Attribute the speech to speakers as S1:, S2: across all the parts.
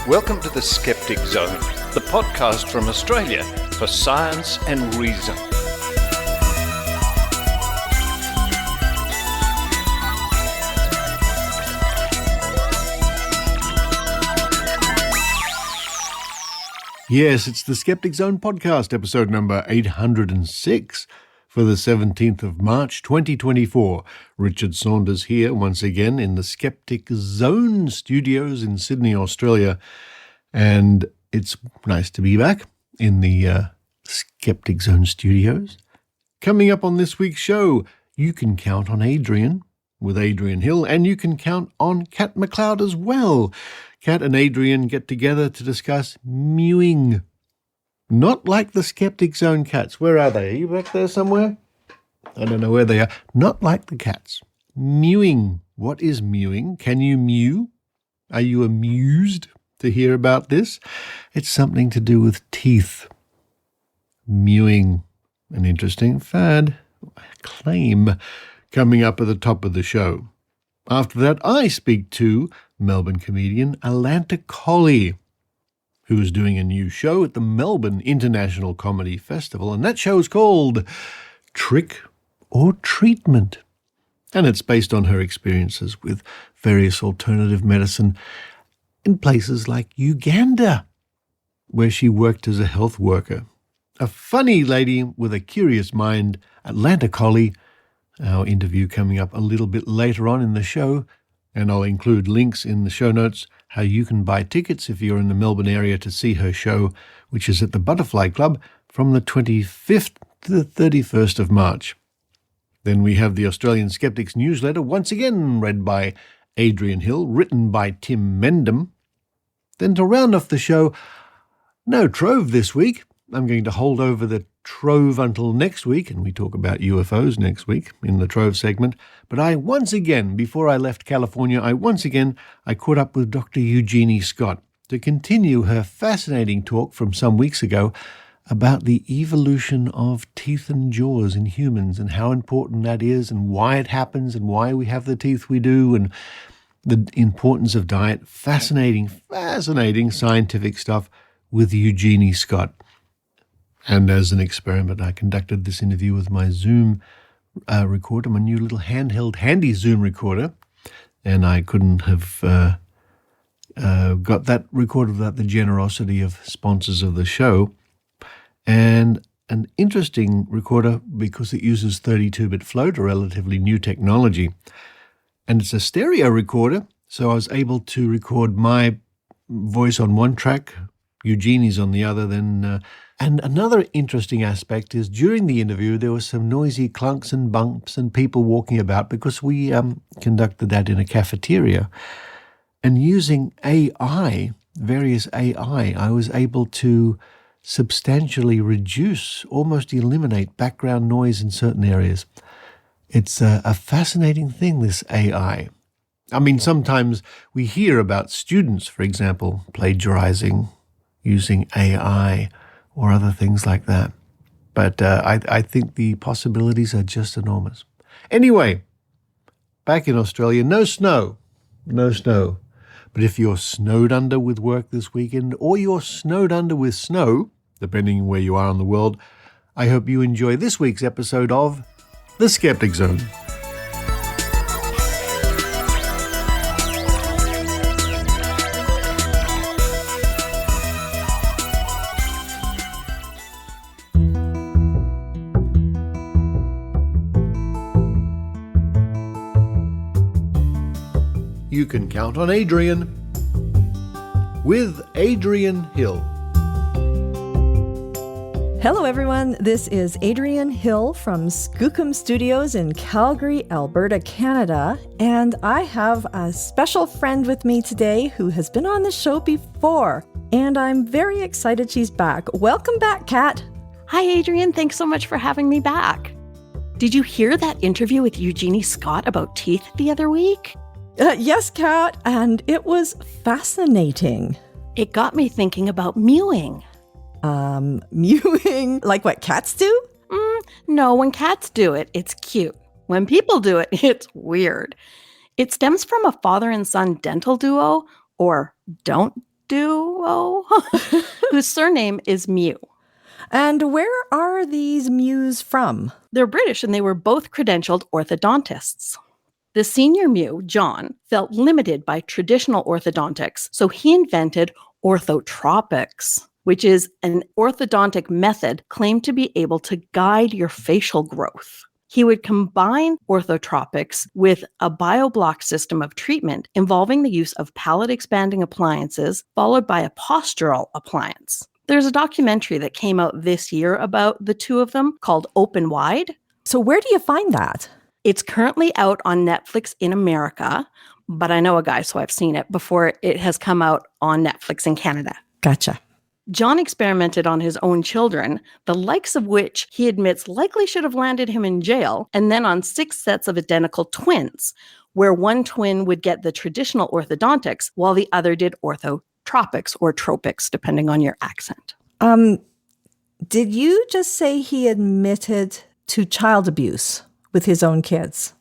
S1: Welcome to the Skeptic Zone, the podcast from Australia for science and reason.
S2: Yes, it's the Skeptic Zone podcast, episode number 806 for the 17th of March, 2024. Richard Saunders here once again in the Skeptic Zone studios in Sydney, Australia. And it's nice to be back in the Skeptic Zone studios. Coming up on this week's show, you can count on Adrienne with Adrienne Hill, and you can count on Kat McLeod as well. Kat and Adrienne get together to discuss mewing. Not like the Skeptic Zone cats. Where are they? Are you back there somewhere? I don't know where they are. Not like the cats. Mewing. What is mewing? Can you mew? Are you amused to hear about this? It's something to do with teeth. Mewing. An interesting fad. Claim. Coming up at the top of the show. After that, I speak to Melbourne comedian Alanta Colley, who is doing a new show at the Melbourne International Comedy Festival, and that show is called Trick or Treatment. And it's based on her experiences with various alternative medicine in places like Uganda, where she worked as a health worker. A funny lady with a curious mind, Alanta Colley. Our interview coming up a little bit later on in the show, and I'll include links in the show notes how you can buy tickets if you're in the Melbourne area to see her show, which is at the Butterfly Club from the 25th to the 31st of March. Then we have the Australian Skeptics Newsletter, once again read by Adrienne Hill, written by Tim Mendham. Then to round off the show, no Trove this week. I'm going to hold over the Trove until next week, and we talk about UFOs next week in the Trove segment. But before I left California, I caught up with Dr Eugenie Scott to continue her fascinating talk from some weeks ago about the evolution of teeth and jaws in humans and how important that is and why it happens and why we have the teeth we do and the importance of diet. Fascinating scientific stuff with Eugenie Scott. And as an experiment, I conducted this interview with my Zoom recorder, my new little handheld handy Zoom recorder, and I couldn't have got that recorded without the generosity of sponsors of the show. And an interesting recorder because it uses 32-bit float, a relatively new technology. And it's a stereo recorder, so I was able to record my voice on one track, Eugenie's on the other, and another interesting aspect is during the interview there were some noisy clunks and bumps and people walking about because we conducted that in a cafeteria. And using various AI, I was able to substantially reduce, almost eliminate background noise in certain areas. It's a fascinating thing, this AI. I mean, sometimes we hear about students, for example, plagiarizing using AI or other things like that. But I think the possibilities are just enormous. Anyway, back in Australia, no snow. But if you're snowed under with work this weekend or you're snowed under with snow, depending on where you are in the world, I hope you enjoy this week's episode of The Skeptic Zone. You can count on Adrienne with Adrienne Hill.
S3: Hello, everyone. This is Adrienne Hill from Skookum Studios in Calgary, Alberta, Canada. And I have a special friend with me today who has been on the show before. And I'm very excited she's back. Welcome back, Kat.
S4: Hi, Adrienne. Thanks so much for having me back. Did you hear that interview with Eugenie Scott about teeth the other week?
S3: Yes, Kat, and it was fascinating.
S4: It got me thinking about mewing.
S3: Mewing? Like what cats do?
S4: No, when cats do it, it's cute. When people do it, it's weird. It stems from a father and son dental duo, or don't duo whose surname is Mew.
S3: And where are these Mews from?
S4: They're British and they were both credentialed orthodontists. The senior Mew, John, felt limited by traditional orthodontics, so he invented orthotropics, which is an orthodontic method claimed to be able to guide your facial growth. He would combine orthotropics with a bioblock system of treatment involving the use of palate-expanding appliances, followed by a postural appliance. There's a documentary that came out this year about the two of them called Open Wide.
S3: So where do you find that?
S4: It's currently out on Netflix in America, but I know a guy, so I've seen it before it has come out on Netflix in Canada.
S3: Gotcha.
S4: John experimented on his own children, the likes of which he admits likely should have landed him in jail, and then on 6 sets of identical twins, where one twin would get the traditional orthodontics while the other did orthotropics or tropics, depending on your accent.
S3: Did you just say he admitted to child abuse with his own kids?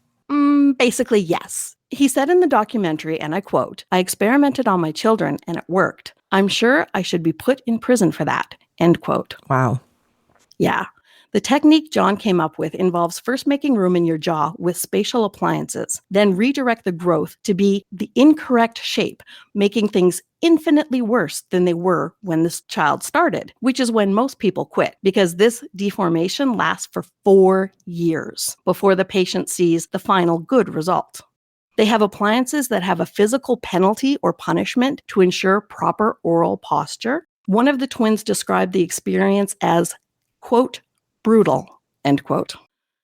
S4: Basically, yes. He said in the documentary, and I quote, "I experimented on my children and it worked. I'm sure I should be put in prison for that," end quote.
S3: Wow.
S4: Yeah. The technique John came up with involves first making room in your jaw with spatial appliances, then redirect the growth to be the incorrect shape, making things infinitely worse than they were when this child started, which is when most people quit, because this deformation lasts for 4 years before the patient sees the final good result. They have appliances that have a physical penalty or punishment to ensure proper oral posture. One of the twins described the experience as, quote, brutal, end quote.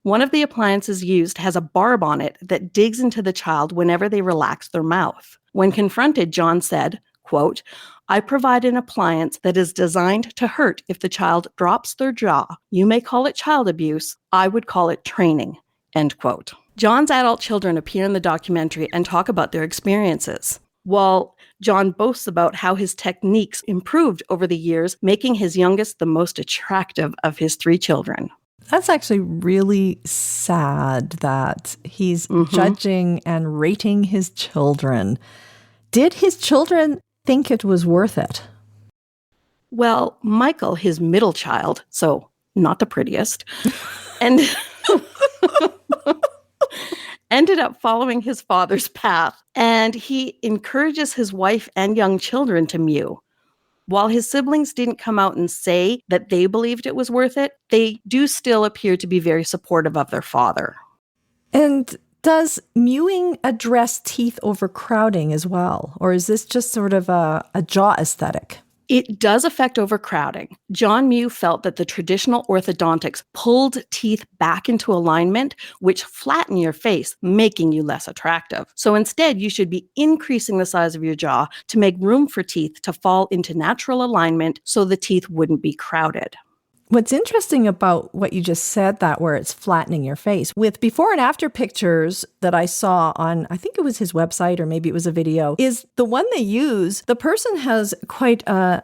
S4: One of the appliances used has a barb on it that digs into the child whenever they relax their mouth. When confronted, John said, quote, "I provide an appliance that is designed to hurt if the child drops their jaw. You may call it child abuse. I would call it training," end quote. John's adult children appear in the documentary and talk about their experiences, while John boasts about how his techniques improved over the years, making his youngest the most attractive of his 3 children.
S3: That's actually really sad that he's judging and rating his children. Did his children think it was worth it?
S4: Well, Michael, his middle child, so not the prettiest, and ended up following his father's path, and he encourages his wife and young children to mew. While his siblings didn't come out and say that they believed it was worth it, they do still appear to be very supportive of their father.
S3: And does mewing address teeth overcrowding as well? Or is this just sort of a jaw aesthetic?
S4: It does affect overcrowding. John Mew felt that the traditional orthodontics pulled teeth back into alignment, which flatten your face, making you less attractive. So instead, you should be increasing the size of your jaw to make room for teeth to fall into natural alignment so the teeth wouldn't be crowded.
S3: What's interesting about what you just said, that where it's flattening your face, with before and after pictures that I saw on, I think it was his website or maybe it was a video, is the one they use, the person has quite a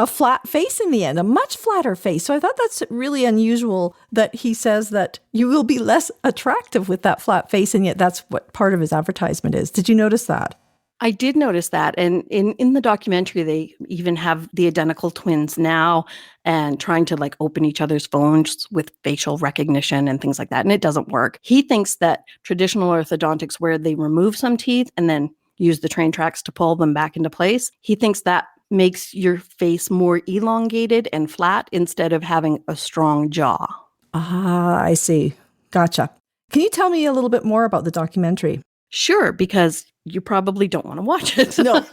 S3: flat face in the end, a much flatter face. So I thought that's really unusual that he says that you will be less attractive with that flat face, and yet that's what part of his advertisement is. Did you notice that?
S4: I did notice that. And in the documentary, they even have the identical twins now and trying to open each other's phones with facial recognition and things like that. And it doesn't work. He thinks that traditional orthodontics, where they remove some teeth and then use the train tracks to pull them back into place, he thinks that makes your face more elongated and flat instead of having a strong jaw.
S3: Ah, I see. Gotcha. Can you tell me a little bit more about the documentary?
S4: Sure, because you probably don't want to watch it.
S3: No.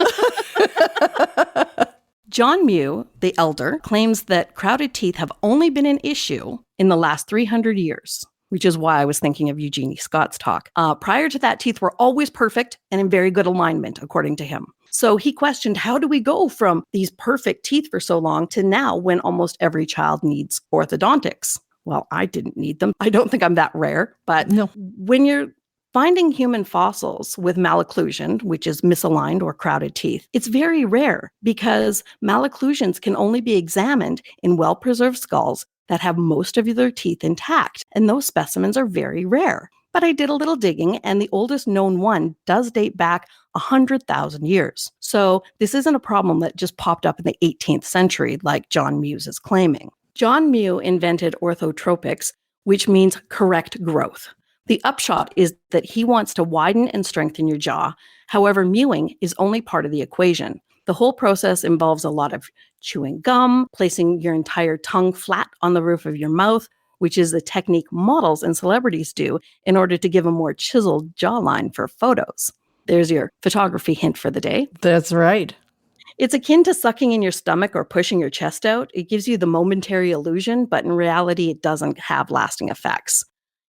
S4: John Mew, the elder, claims that crowded teeth have only been an issue in the last 300 years, which is why I was thinking of Eugenie Scott's talk. Prior to that, teeth were always perfect and in very good alignment, according to him. So he questioned, how do we go from these perfect teeth for so long to now when almost every child needs orthodontics? Well, I didn't need them. I don't think I'm that rare, but
S3: No.
S4: When you're finding human fossils with malocclusion, which is misaligned or crowded teeth, it's very rare because malocclusions can only be examined in well-preserved skulls that have most of their teeth intact, and those specimens are very rare. But I did a little digging, and the oldest known one does date back 100,000 years. So this isn't a problem that just popped up in the 18th century like John Mewes is claiming. John Mew invented orthotropics, which means correct growth. The upshot is that he wants to widen and strengthen your jaw. However, mewing is only part of the equation. The whole process involves a lot of chewing gum, placing your entire tongue flat on the roof of your mouth, which is the technique models and celebrities do in order to give a more chiseled jawline for photos. There's your photography hint for the day.
S3: That's right.
S4: It's akin to sucking in your stomach or pushing your chest out. It gives you the momentary illusion, but in reality, it doesn't have lasting effects.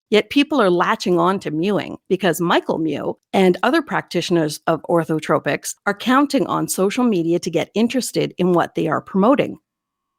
S4: Yet people are latching on to mewing because Michael Mew and other practitioners of orthotropics are counting on social media to get interested in what they are promoting.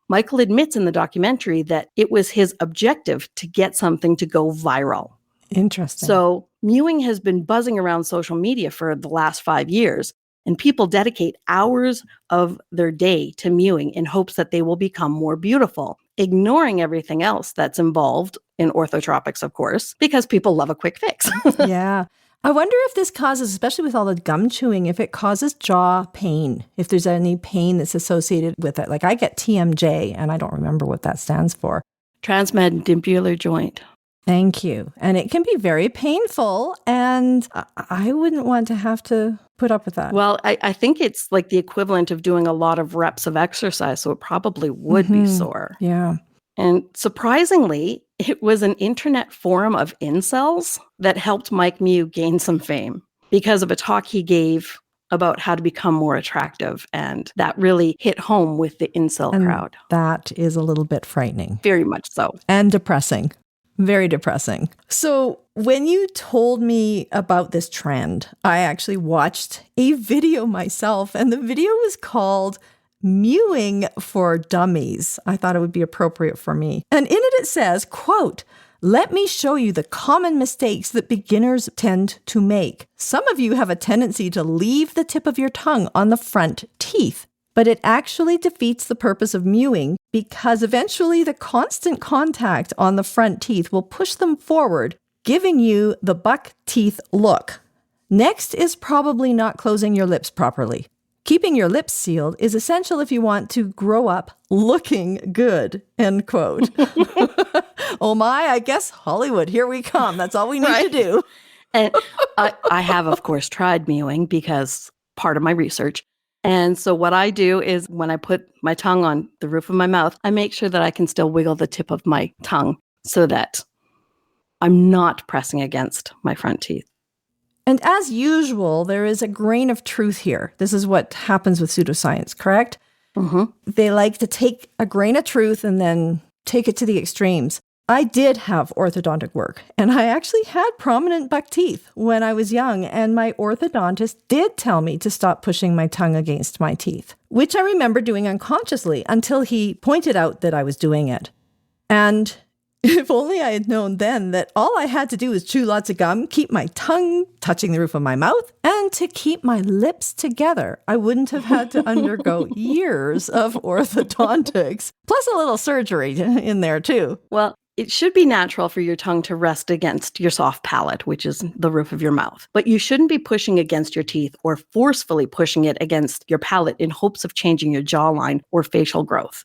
S4: Michael admits in the documentary that it was his objective to get something to go viral.
S3: Interesting.
S4: So mewing has been buzzing around social media for the last 5 years, and people dedicate hours of their day to mewing in hopes that they will become more beautiful, ignoring everything else that's involved in orthotropics, of course, because people love a quick fix.
S3: Yeah. I wonder if this causes, especially with all the gum chewing, if it causes jaw pain, if there's any pain that's associated with it. Like I get TMJ, and I don't remember what that stands for.
S4: Transmandibular joint.
S3: Thank you. And it can be very painful, and I wouldn't want to have to put up with that.
S4: Well, I think it's like the equivalent of doing a lot of reps of exercise, so it probably would be sore.
S3: Yeah.
S4: And surprisingly, it was an internet forum of incels that helped Mike Mew gain some fame because of a talk he gave about how to become more attractive. And that really hit home with the incel crowd.
S3: That is a little bit frightening.
S4: Very much so.
S3: And depressing. Very depressing. So when you told me about this trend, I actually watched a video myself, and the video was called Mewing for Dummies. I thought it would be appropriate for me. And in it says, quote, "Let me show you the common mistakes that beginners tend to make. Some of you have a tendency to leave the tip of your tongue on the front teeth, but it actually defeats the purpose of mewing because eventually the constant contact on the front teeth will push them forward, giving you the buck teeth look. Next is probably not closing your lips properly. Keeping your lips sealed is essential if you want to grow up looking good," end quote. Oh my, I guess Hollywood, here we come. That's all we need to do.
S4: And I have, of course, tried mewing because part of my research. And so what I do is when I put my tongue on the roof of my mouth, I make sure that I can still wiggle the tip of my tongue so that I'm not pressing against my front teeth.
S3: And as usual, there is a grain of truth here. This is what happens with pseudoscience, correct?
S4: Mm-hmm.
S3: They like to take a grain of truth and then take it to the extremes. I did have orthodontic work, and I actually had prominent buck teeth when I was young, and my orthodontist did tell me to stop pushing my tongue against my teeth, which I remember doing unconsciously until he pointed out that I was doing it. And if only I had known then that all I had to do was chew lots of gum, keep my tongue touching the roof of my mouth, and to keep my lips together, I wouldn't have had to undergo years of orthodontics, plus a little surgery in there too.
S4: Well, it should be natural for your tongue to rest against your soft palate, which is the roof of your mouth. But you shouldn't be pushing against your teeth or forcefully pushing it against your palate in hopes of changing your jawline or facial growth.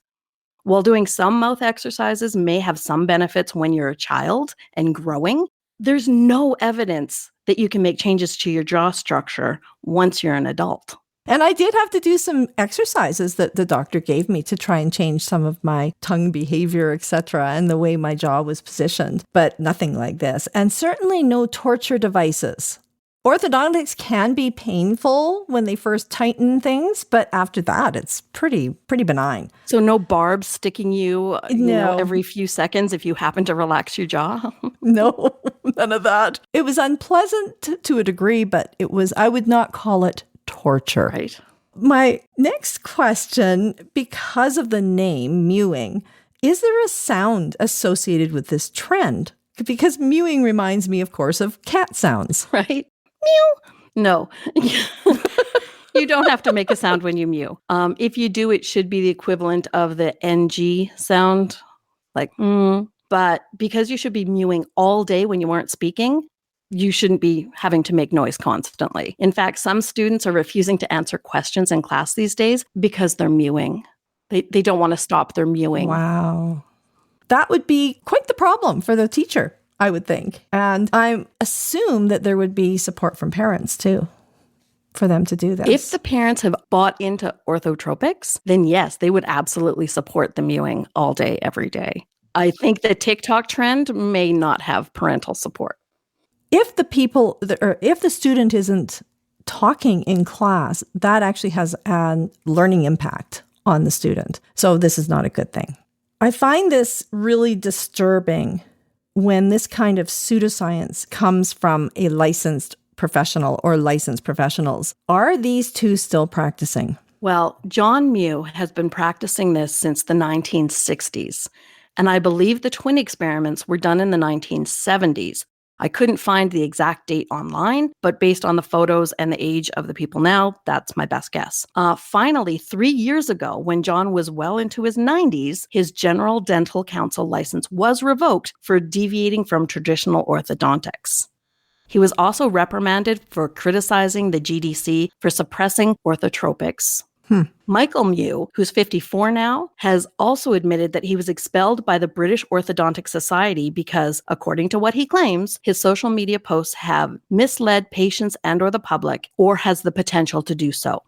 S4: While doing some mouth exercises may have some benefits when you're a child and growing, there's no evidence that you can make changes to your jaw structure once you're an adult.
S3: And I did have to do some exercises that the doctor gave me to try and change some of my tongue behavior, etc., and the way my jaw was positioned, but nothing like this. And certainly no torture devices. Orthodontics can be painful when they first tighten things, but after that, it's pretty benign.
S4: So no barbs sticking you, every few seconds if you happen to relax your jaw?
S3: No, none of that. It was unpleasant to a degree, but I would not call it torture.
S4: Right.
S3: My next question, because of the name mewing, is there a sound associated with this trend? Because mewing reminds me, of course, of cat sounds.
S4: Right? Mew. No. You don't have to make a sound when you mew. If you do, it should be the equivalent of the NG sound, like But because you should be mewing all day when you aren't speaking, you shouldn't be having to make noise constantly. In fact, some students are refusing to answer questions in class these days because they're mewing. They don't want to stop their mewing.
S3: Wow. That would be quite the problem for the teacher, I would think. And I assume that there would be support from parents too for them to do this.
S4: If the parents have bought into orthotropics, then yes, they would absolutely support the mewing all day, every day. I think the TikTok trend may not have parental support.
S3: If the student isn't talking in class, that actually has a learning impact on the student. So this is not a good thing. I find this really disturbing when this kind of pseudoscience comes from a licensed professional or licensed professionals. Are these two still practicing?
S4: Well, John Mew has been practicing this since the 1960s. And I believe the twin experiments were done in the 1970s. I couldn't find the exact date online, but based on the photos and the age of the people now, that's my best guess. Finally, 3 years ago, when John was well into his 90s, his General Dental Council license was revoked for deviating from traditional orthodontics. He was also reprimanded for criticizing the GDC for suppressing orthotropics. Michael Mew, who's 54 now, has also admitted that he was expelled by the British Orthodontic Society because, according to what he claims, his social media posts have misled patients and/or the public, or has the potential to do so.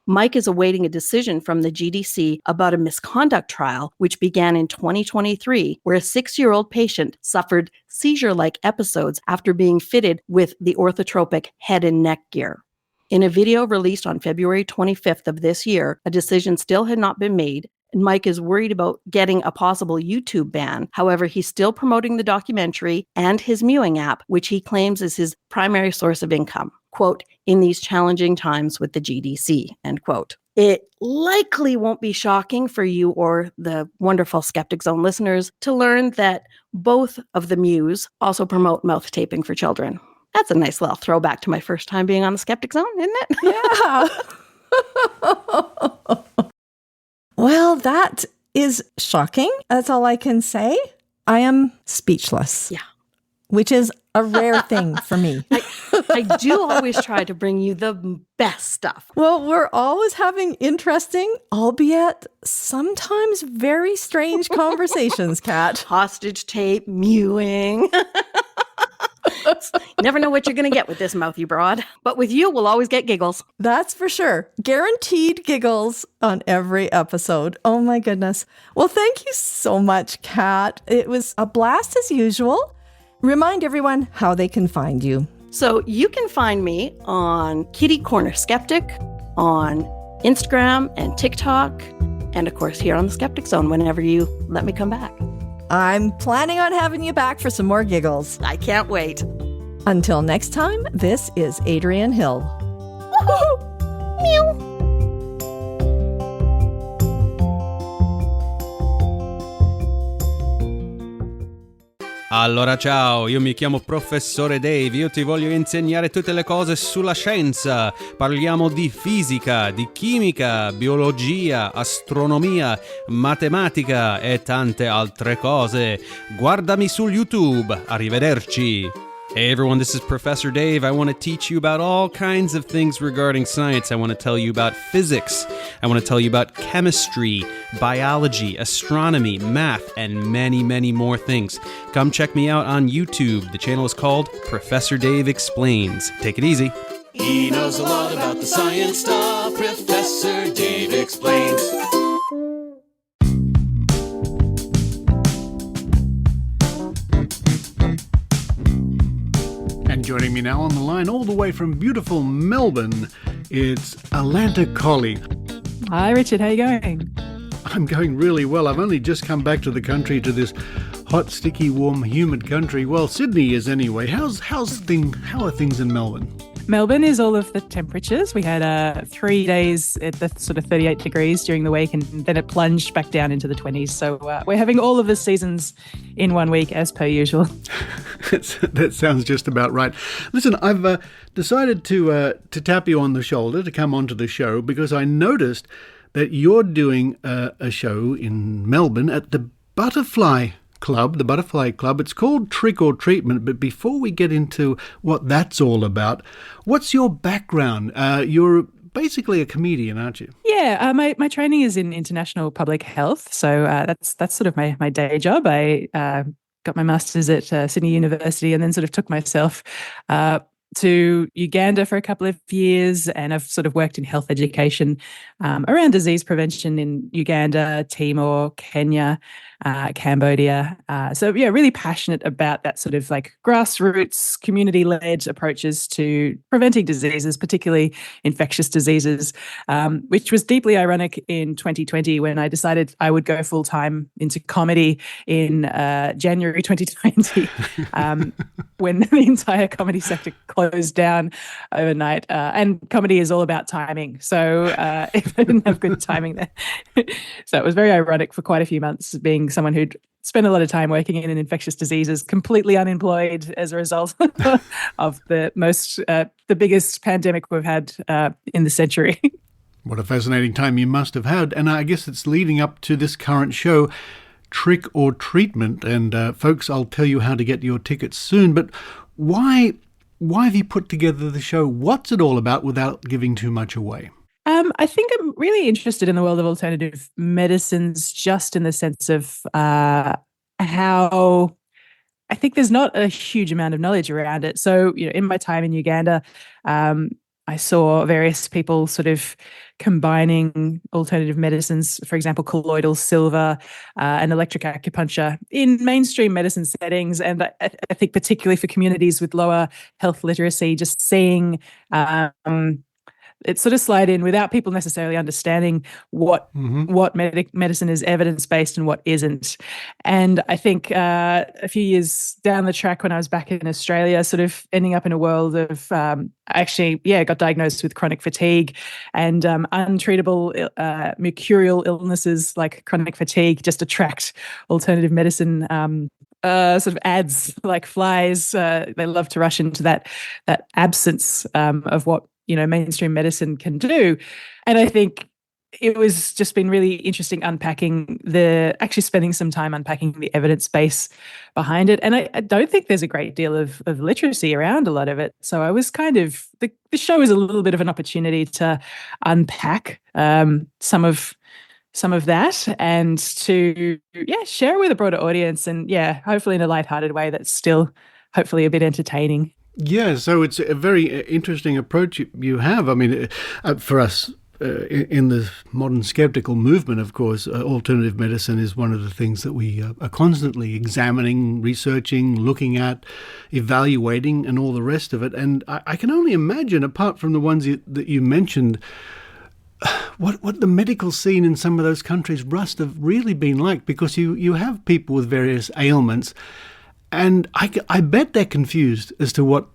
S4: Mike is awaiting a decision from the GDC about a misconduct trial, which began in 2023, where a 6-year-old patient suffered seizure-like episodes after being fitted with the orthotropic head and neck gear. In a video released on February 25th of this year, a decision still had not been made, and Mike is worried about getting a possible YouTube ban. However, he's still promoting the documentary and his mewing app, which he claims is his primary source of income. Quote, in these challenging times with the GDC, end quote. It likely won't be shocking for you or the wonderful Skeptic Zone listeners to learn that both of the Mews also promote mouth taping for children. That's a nice little throwback to my first time being on the Skeptic Zone, isn't it?
S3: Yeah. Well, that is shocking. That's all I can say. I am speechless.
S4: Yeah.
S3: Which is a rare thing for me.
S4: I do always try to bring you the best stuff.
S3: Well, we're always having interesting, albeit sometimes very strange conversations, Kat.
S4: Hostage tape, mewing. You never know what you're going to get with this mouthy broad. But with you, we'll always get giggles.
S3: That's for sure. Guaranteed giggles on every episode. Oh my goodness. Well, thank you so much, Kat. It was a blast as usual. Remind everyone how they can find you.
S4: So you can find me on Kitty Corner Skeptic, on Instagram and TikTok, and of course here on the Skeptic Zone whenever you let me come back.
S3: I'm planning on having you back for some more giggles.
S4: I can't wait.
S3: Until next time, this is Adrienne Hill.
S4: Woohoo! Mew!
S5: Allora ciao, io mi chiamo Professore Dave, io ti voglio insegnare tutte le cose sulla scienza. Parliamo di fisica, di chimica, biologia, astronomia, matematica e tante altre cose. Guardami su YouTube, arrivederci. Hey everyone, this is Professor Dave. I want to teach you about all kinds of things regarding science. I want to tell you about physics. I want to tell you about chemistry, biology, astronomy, math, and many, many more things. Come check me out on YouTube. The channel is called Professor Dave Explains. Take it easy.
S6: He knows a lot about the science stuff. Professor Dave Explains.
S2: And joining me now on the line, all the way from beautiful Melbourne, it's Alanta Colley.
S7: Hi, Richard. How are you going?
S2: I'm going really well. I've only just come back to the country, to this hot, sticky, warm, humid country. Well, Sydney is anyway. How are things in Melbourne?
S7: Melbourne is all of the temperatures. We had 3 days at the sort of 38 degrees during the week, and then it plunged back down into the 20s. So we're having all of the seasons in 1 week, as per usual.
S2: That sounds just about right. Listen, I've decided to tap you on the shoulder to come onto the show because I noticed that you're doing a show in Melbourne at the Butterfly club, the Butterfly Club. It's called Trick or Treatment, but before we get into what that's all about, what's your background? You're basically a comedian, aren't you?
S7: Yeah, my training is in international public health, so that's sort of my day job. I got my master's at Sydney University, and then sort of took myself to Uganda for a couple of years, and I've sort of worked in health education around disease prevention in Uganda, Timor, Kenya, Cambodia. So yeah, really passionate about that sort of like grassroots, community-led approaches to preventing diseases, particularly infectious diseases, which was deeply ironic in 2020 when I decided I would go full-time into comedy in January 2020, when the entire comedy sector closed down overnight. And comedy is all about timing. So if I didn't have good timing there. So it was very ironic for quite a few months, being someone who'd spent a lot of time working in infectious diseases, completely unemployed as a result of the biggest pandemic we've had in the century.
S2: What a fascinating time you must have had. And I guess it's leading up to this current show, Trick or Treatment. And folks, I'll tell you how to get your tickets soon. But why have you put together the show? What's it all about without giving too much away?
S7: I think I'm really interested in the world of alternative medicines, just in the sense of how I think there's not a huge amount of knowledge around it. So, in my time in Uganda, I saw various people sort of combining alternative medicines, for example, colloidal silver and electric acupuncture in mainstream medicine settings. And I think particularly for communities with lower health literacy, just seeing it sort of slide in without people necessarily understanding what medicine is evidence-based and what isn't. And I think a few years down the track, when I was back in Australia, sort of ending up in a world of got diagnosed with chronic fatigue and untreatable mercurial illnesses like chronic fatigue just attract alternative medicine sort of ads like flies. They love to rush into that absence of what mainstream medicine can do. And I think it was just been really interesting spending some time unpacking the evidence base behind it. And I don't think there's a great deal of literacy around a lot of it. So I was the show is a little bit of an opportunity to unpack some of that and to share with a broader audience, and hopefully in a lighthearted way that's still hopefully a bit entertaining.
S2: Yeah, so it's a very interesting approach you have. I mean, for us in the modern skeptical movement, of course, alternative medicine is one of the things that we are constantly examining, researching, looking at, evaluating, and all the rest of it. And I can only imagine, apart from the ones that you mentioned, what the medical scene in some of those countries must have really been like, because you have people with various ailments. And I bet they're confused as to what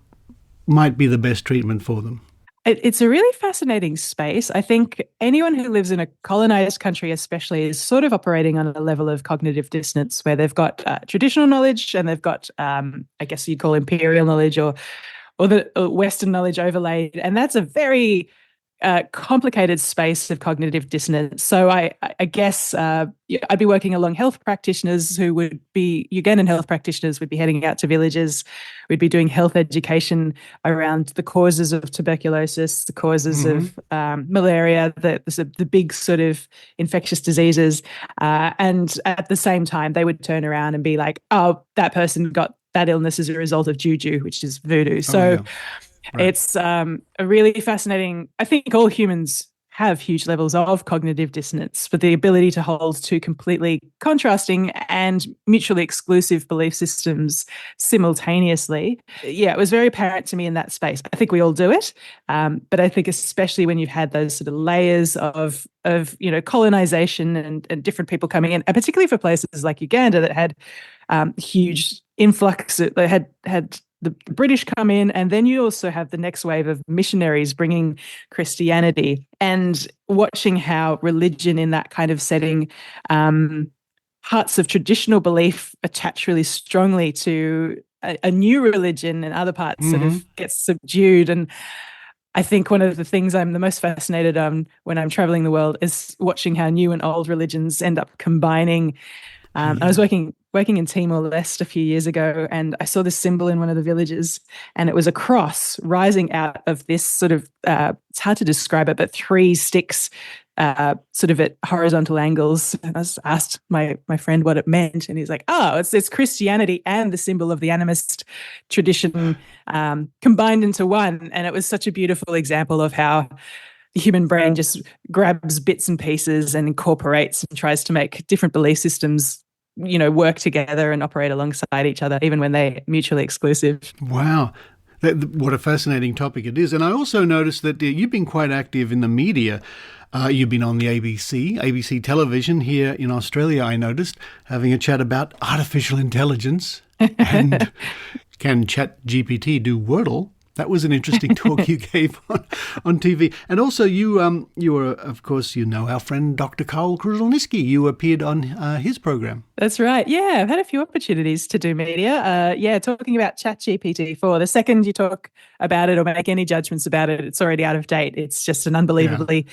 S2: might be the best treatment for them.
S7: It's a really fascinating space. I think anyone who lives in a colonized country especially is sort of operating on a level of cognitive dissonance where they've got traditional knowledge and they've got, I guess you'd call imperial knowledge or the Western knowledge overlaid. And that's a very complicated space of cognitive dissonance. So I guess I'd be working along health practitioners who would be, Ugandan health practitioners would be heading out to villages. We'd be doing health education around the causes of tuberculosis, the causes of malaria, the big sort of infectious diseases. And at the same time, they would turn around and be like, oh, that person got that illness as a result of juju, which is voodoo. Right. It's a really fascinating. I think all humans have huge levels of cognitive dissonance, but the ability to hold two completely contrasting and mutually exclusive belief systems simultaneously. Yeah, it was very apparent to me in that space. I think we all do it, but I think especially when you've had those sort of layers of colonization and different people coming in, and particularly for places like Uganda that had huge influx. They had the British come in, and then you also have the next wave of missionaries bringing Christianity, and watching how religion in that kind of setting, parts of traditional belief attach really strongly to a new religion, and other parts sort of get subdued. And I think one of the things I'm the most fascinated on when I'm traveling the world is watching how new and old religions end up combining. I was working working in Timor-Leste a few years ago, and I saw this symbol in one of the villages, and it was a cross rising out of this sort of, it's hard to describe it, but 3 sticks sort of at horizontal angles. And I asked my friend what it meant, and he's like, oh, it's Christianity and the symbol of the animist tradition combined into one. And it was such a beautiful example of how the human brain just grabs bits and pieces and incorporates and tries to make different belief systems, work together and operate alongside each other, even when they're mutually exclusive.
S2: Wow. What a fascinating topic it is. And I also noticed that you've been quite active in the media. You've been on the ABC television here in Australia, I noticed, having a chat about artificial intelligence and can ChatGPT do Wordle? That was an interesting talk you gave on TV. And also you were, of course, our friend Dr. Karl Kruszelnicki. You appeared on his program.
S7: That's right. Yeah, I've had a few opportunities to do media. Talking about ChatGPT-4. The second you talk about it or make any judgments about it, it's already out of date. It's just an unbelievably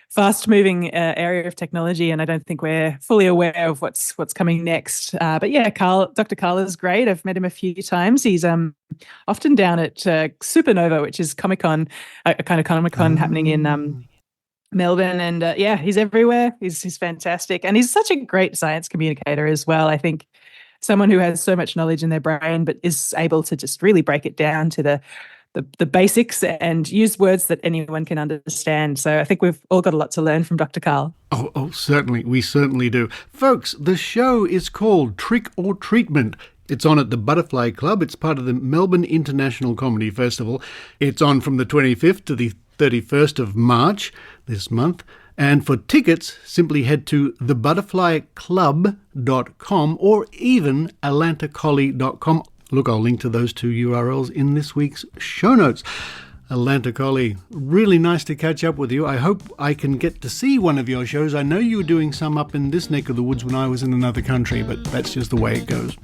S7: fast-moving area of technology, and I don't think we're fully aware of what's coming next. But yeah, Dr. Karl is great. I've met him a few times. He's often down at Supernova, which is Comic-Con, a kind of Comic-Con happening in Melbourne, and he's everywhere. He's fantastic, and he's such a great science communicator as well. I think someone who has so much knowledge in their brain, but is able to just really break it down to the basics and use words that anyone can understand. So I think we've all got a lot to learn from Dr. Karl.
S2: Oh, certainly. We certainly do. Folks, the show is called Trick or Treatment. It's on at the Butterfly Club. It's part of the Melbourne International Comedy Festival. It's on from the 25th to the 31st of March this month. And for tickets, simply head to thebutterflyclub.com or even alantacolley.com. Look, I'll link to those 2 URLs in this week's show notes. Alanta Colley, really nice to catch up with you. I hope I can get to see one of your shows. I know you were doing some up in this neck of the woods when I was in another country, but that's just the way it goes.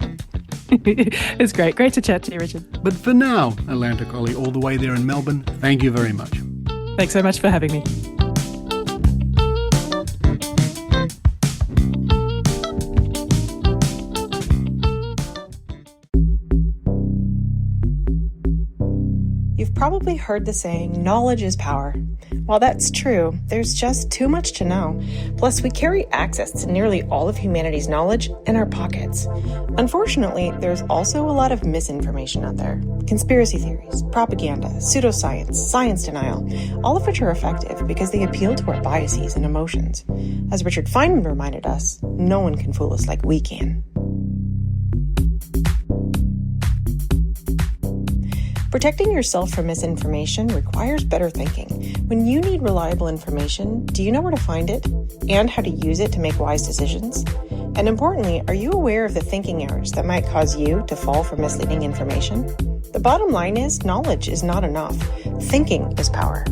S7: It's great. Great to chat to you, Richard.
S2: But for now, Alanta Colley, all the way there in Melbourne, thank you very much.
S7: Thanks so much for having me.
S8: You've probably heard the saying, knowledge is power. While that's true, there's just too much to know. Plus, we carry access to nearly all of humanity's knowledge in our pockets. Unfortunately, there's also a lot of misinformation out there. Conspiracy theories, propaganda, pseudoscience, science denial, all of which are effective because they appeal to our biases and emotions. As Richard Feynman reminded us, no one can fool us like we can. Protecting yourself from misinformation requires better thinking. When you need reliable information, do you know where to find it and how to use it to make wise decisions? And importantly, are you aware of the thinking errors that might cause you to fall for misleading information? The bottom line is, knowledge is not enough. Thinking is power.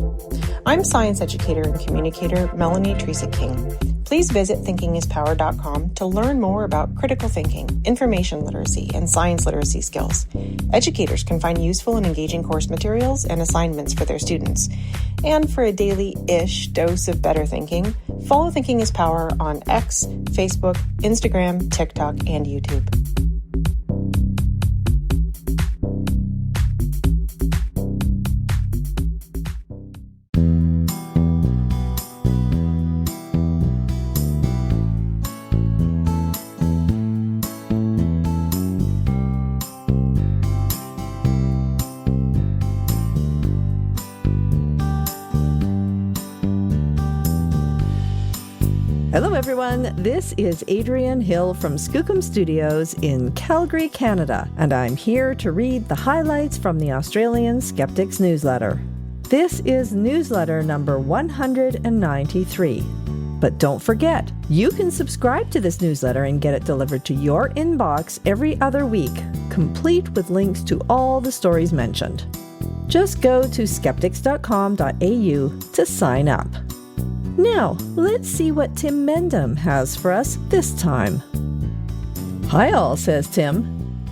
S8: I'm science educator and communicator Melanie Teresa King. Please visit thinkingispower.com to learn more about critical thinking, information literacy, and science literacy skills. Educators can find useful and engaging course materials and assignments for their students. And for a daily-ish dose of better thinking, follow Thinking is Power on X, Facebook, Instagram, TikTok, and YouTube.
S3: Hello, everyone. This is Adrienne Hill from Skookum Studios in Calgary, Canada, and I'm here to read the highlights from the Australian Skeptics Newsletter. This is newsletter number 193. But don't forget, you can subscribe to this newsletter and get it delivered to your inbox every other week, complete with links to all the stories mentioned. Just go to skeptics.com.au to sign up. Now, let's see what Tim Mendham has for us this time. Hi all, says Tim.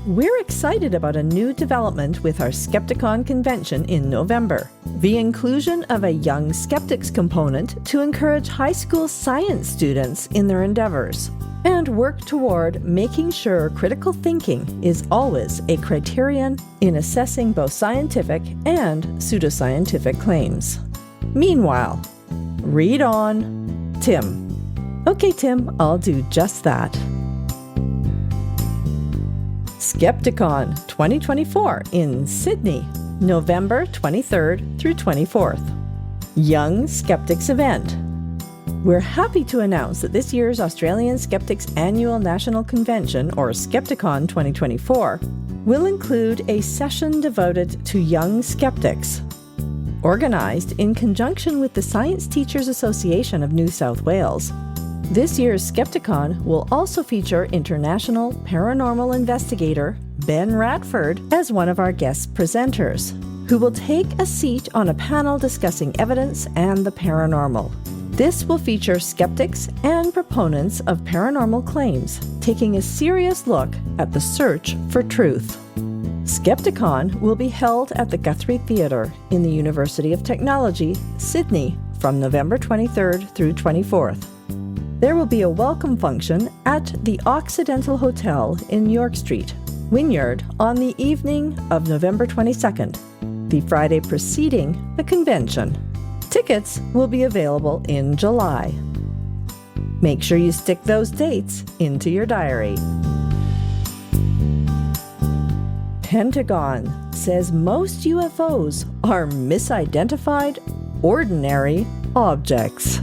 S3: We're excited about a new development with our Skepticon convention in November. The inclusion of a Young Skeptics component to encourage high school science students in their endeavors, and work toward making sure critical thinking is always a criterion in assessing both scientific and pseudoscientific claims. Meanwhile, read on, Tim. Okay, Tim, I'll do just that. Skepticon 2024 in Sydney, November 23rd through 24th. Young Skeptics event. We're happy to announce that this year's Australian Skeptics Annual National Convention, or Skepticon 2024, will include a session devoted to young skeptics. Organized in conjunction with the Science Teachers Association of New South Wales, this year's Skepticon will also feature international paranormal investigator Ben Radford as one of our guest presenters, who will take a seat on a panel discussing evidence and the paranormal. This will feature skeptics and proponents of paranormal claims, taking a serious look at the search for truth. Skepticon will be held at the Guthrie Theatre in the University of Technology, Sydney, from November 23rd through 24th. There will be a welcome function at the Occidental Hotel in York Street, Wynyard, on the evening of November 22nd, the Friday preceding the convention. Tickets will be available in July. Make sure you stick those dates into your diary. Pentagon says most UFOs are misidentified, ordinary objects.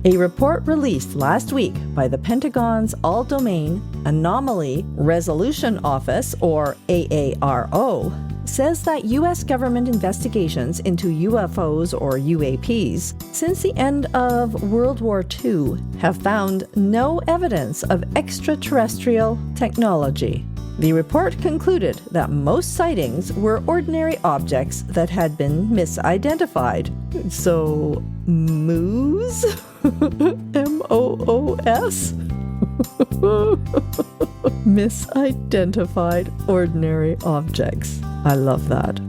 S3: A report released last week by the Pentagon's All-Domain Anomaly Resolution Office, or AARO, says that U.S. government investigations into UFOs, or UAPs, since the end of World War II have found no evidence of extraterrestrial technology. The report concluded that most sightings were ordinary objects that had been misidentified. So, moos? M-O-O-S? Misidentified ordinary objects. I love that.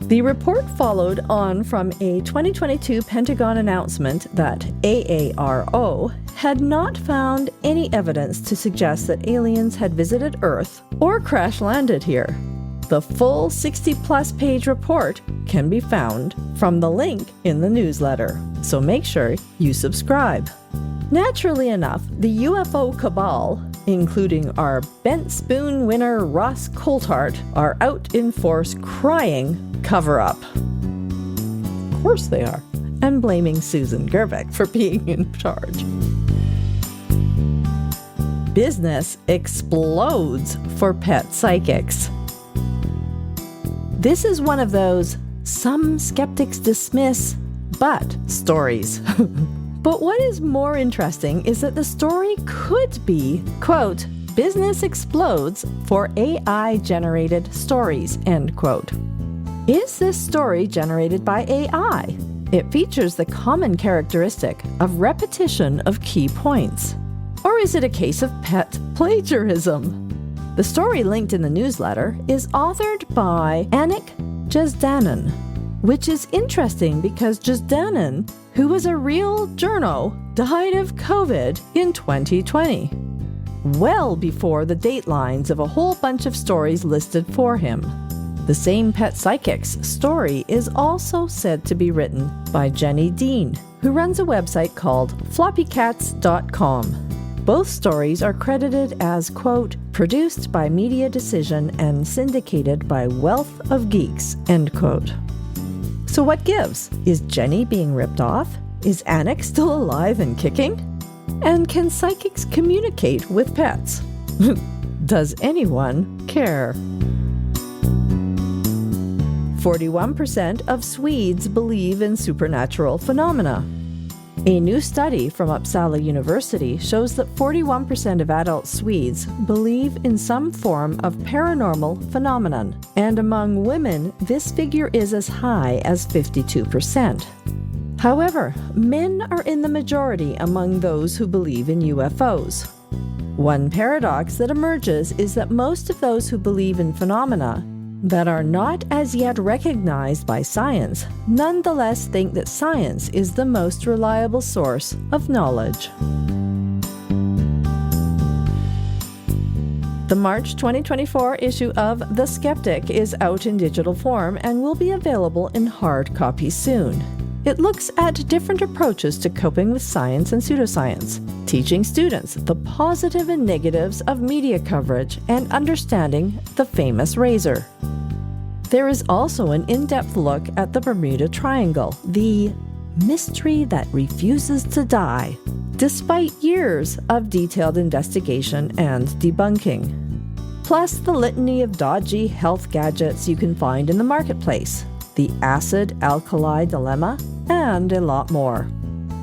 S3: The report followed on from a 2022 Pentagon announcement that AARO had not found any evidence to suggest that aliens had visited Earth or crash-landed here. The full 60-plus page report can be found from the link in the newsletter, so make sure you subscribe. Naturally enough, the UFO cabal, including our Bent Spoon winner Ross Coulthart, are out in force crying cover-up. Of course they are. And blaming Susan Gerbeck for being in charge. Business explodes for pet psychics. This is one of those some skeptics dismiss, but stories. But what is more interesting is that the story could be, quote, business explodes for AI-generated stories, end quote. Is this story generated by AI? It features the common characteristic of repetition of key points. Or is it a case of pet plagiarism? The story linked in the newsletter is authored by Anik Jezdanen, which is interesting because Jezdanen, who was a real journo, died of COVID in 2020, well before the datelines of a whole bunch of stories listed for him. The same pet psychic's story is also said to be written by Jenny Dean, who runs a website called floppycats.com. Both stories are credited as, quote, produced by Media Decision and syndicated by Wealth of Geeks, end quote. So what gives? Is Jenny being ripped off? Is Anik still alive and kicking? And can psychics communicate with pets? Does anyone care? 41% of Swedes believe in supernatural phenomena. A new study from Uppsala University shows that 41% of adult Swedes believe in some form of paranormal phenomenon, and among women, this figure is as high as 52%. However, men are in the majority among those who believe in UFOs. One paradox that emerges is that most of those who believe in phenomena that are not as yet recognized by science nonetheless think that science is the most reliable source of knowledge. The March 2024 issue of The Skeptic is out in digital form and will be available in hard copy soon. It looks at different approaches to coping with science and pseudoscience, teaching students the positive and negatives of media coverage and understanding the famous razor. There is also an in-depth look at the Bermuda Triangle, the mystery that refuses to die, despite years of detailed investigation and debunking. Plus the litany of dodgy health gadgets you can find in the marketplace, the acid-alkali dilemma, and a lot more.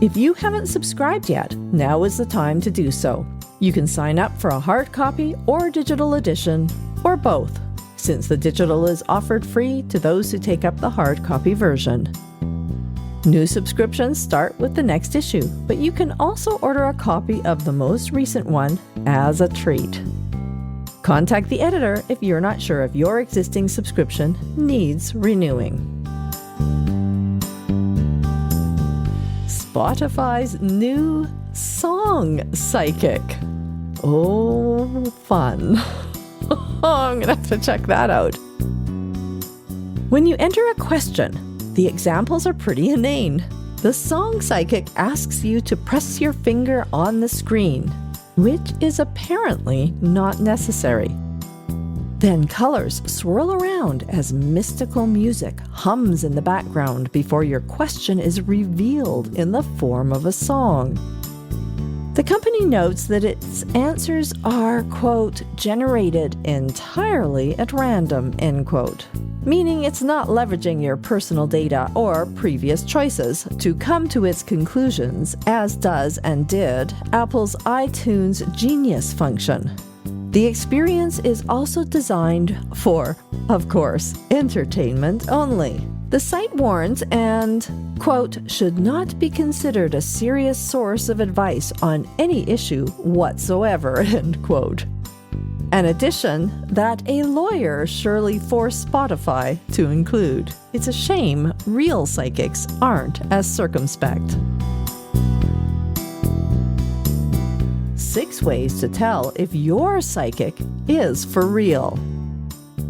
S3: If you haven't subscribed yet, now is the time to do so. You can sign up for a hard copy or digital edition, or both, since the digital is offered free to those who take up the hard copy version. New subscriptions start with the next issue, but you can also order a copy of the most recent one as a treat. Contact the editor if you're not sure if your existing subscription needs renewing. Spotify's new song psychic. Oh, fun. I'm gonna have to check that out. When you enter a question, the examples are pretty inane. The song psychic asks you to press your finger on the screen, which is apparently not necessary. Then colors swirl around as mystical music hums in the background before your question is revealed in the form of a song. The company notes that its answers are, quote, generated entirely at random, end quote, meaning it's not leveraging your personal data or previous choices to come to its conclusions, as does and did Apple's iTunes Genius function. The experience is also designed for, of course, entertainment only. The site warns and, quote, should not be considered a serious source of advice on any issue whatsoever, end quote. An addition that a lawyer surely forced Spotify to include. It's a shame real psychics aren't as circumspect. 6 ways to tell if your psychic is for real.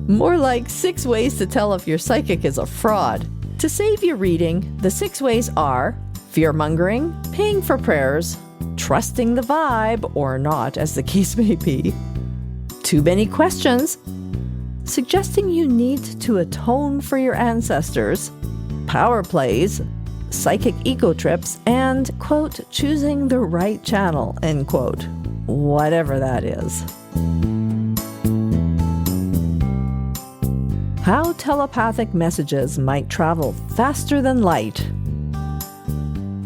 S3: More like 6 ways to tell if your psychic is a fraud. To save your reading, the 6 ways are fear-mongering, paying for prayers, trusting the vibe, or not, as the case may be, too many questions, suggesting you need to atone for your ancestors, power plays, psychic ego trips, and, quote, choosing the right channel, end quote, whatever that is. How telepathic messages might travel faster than light.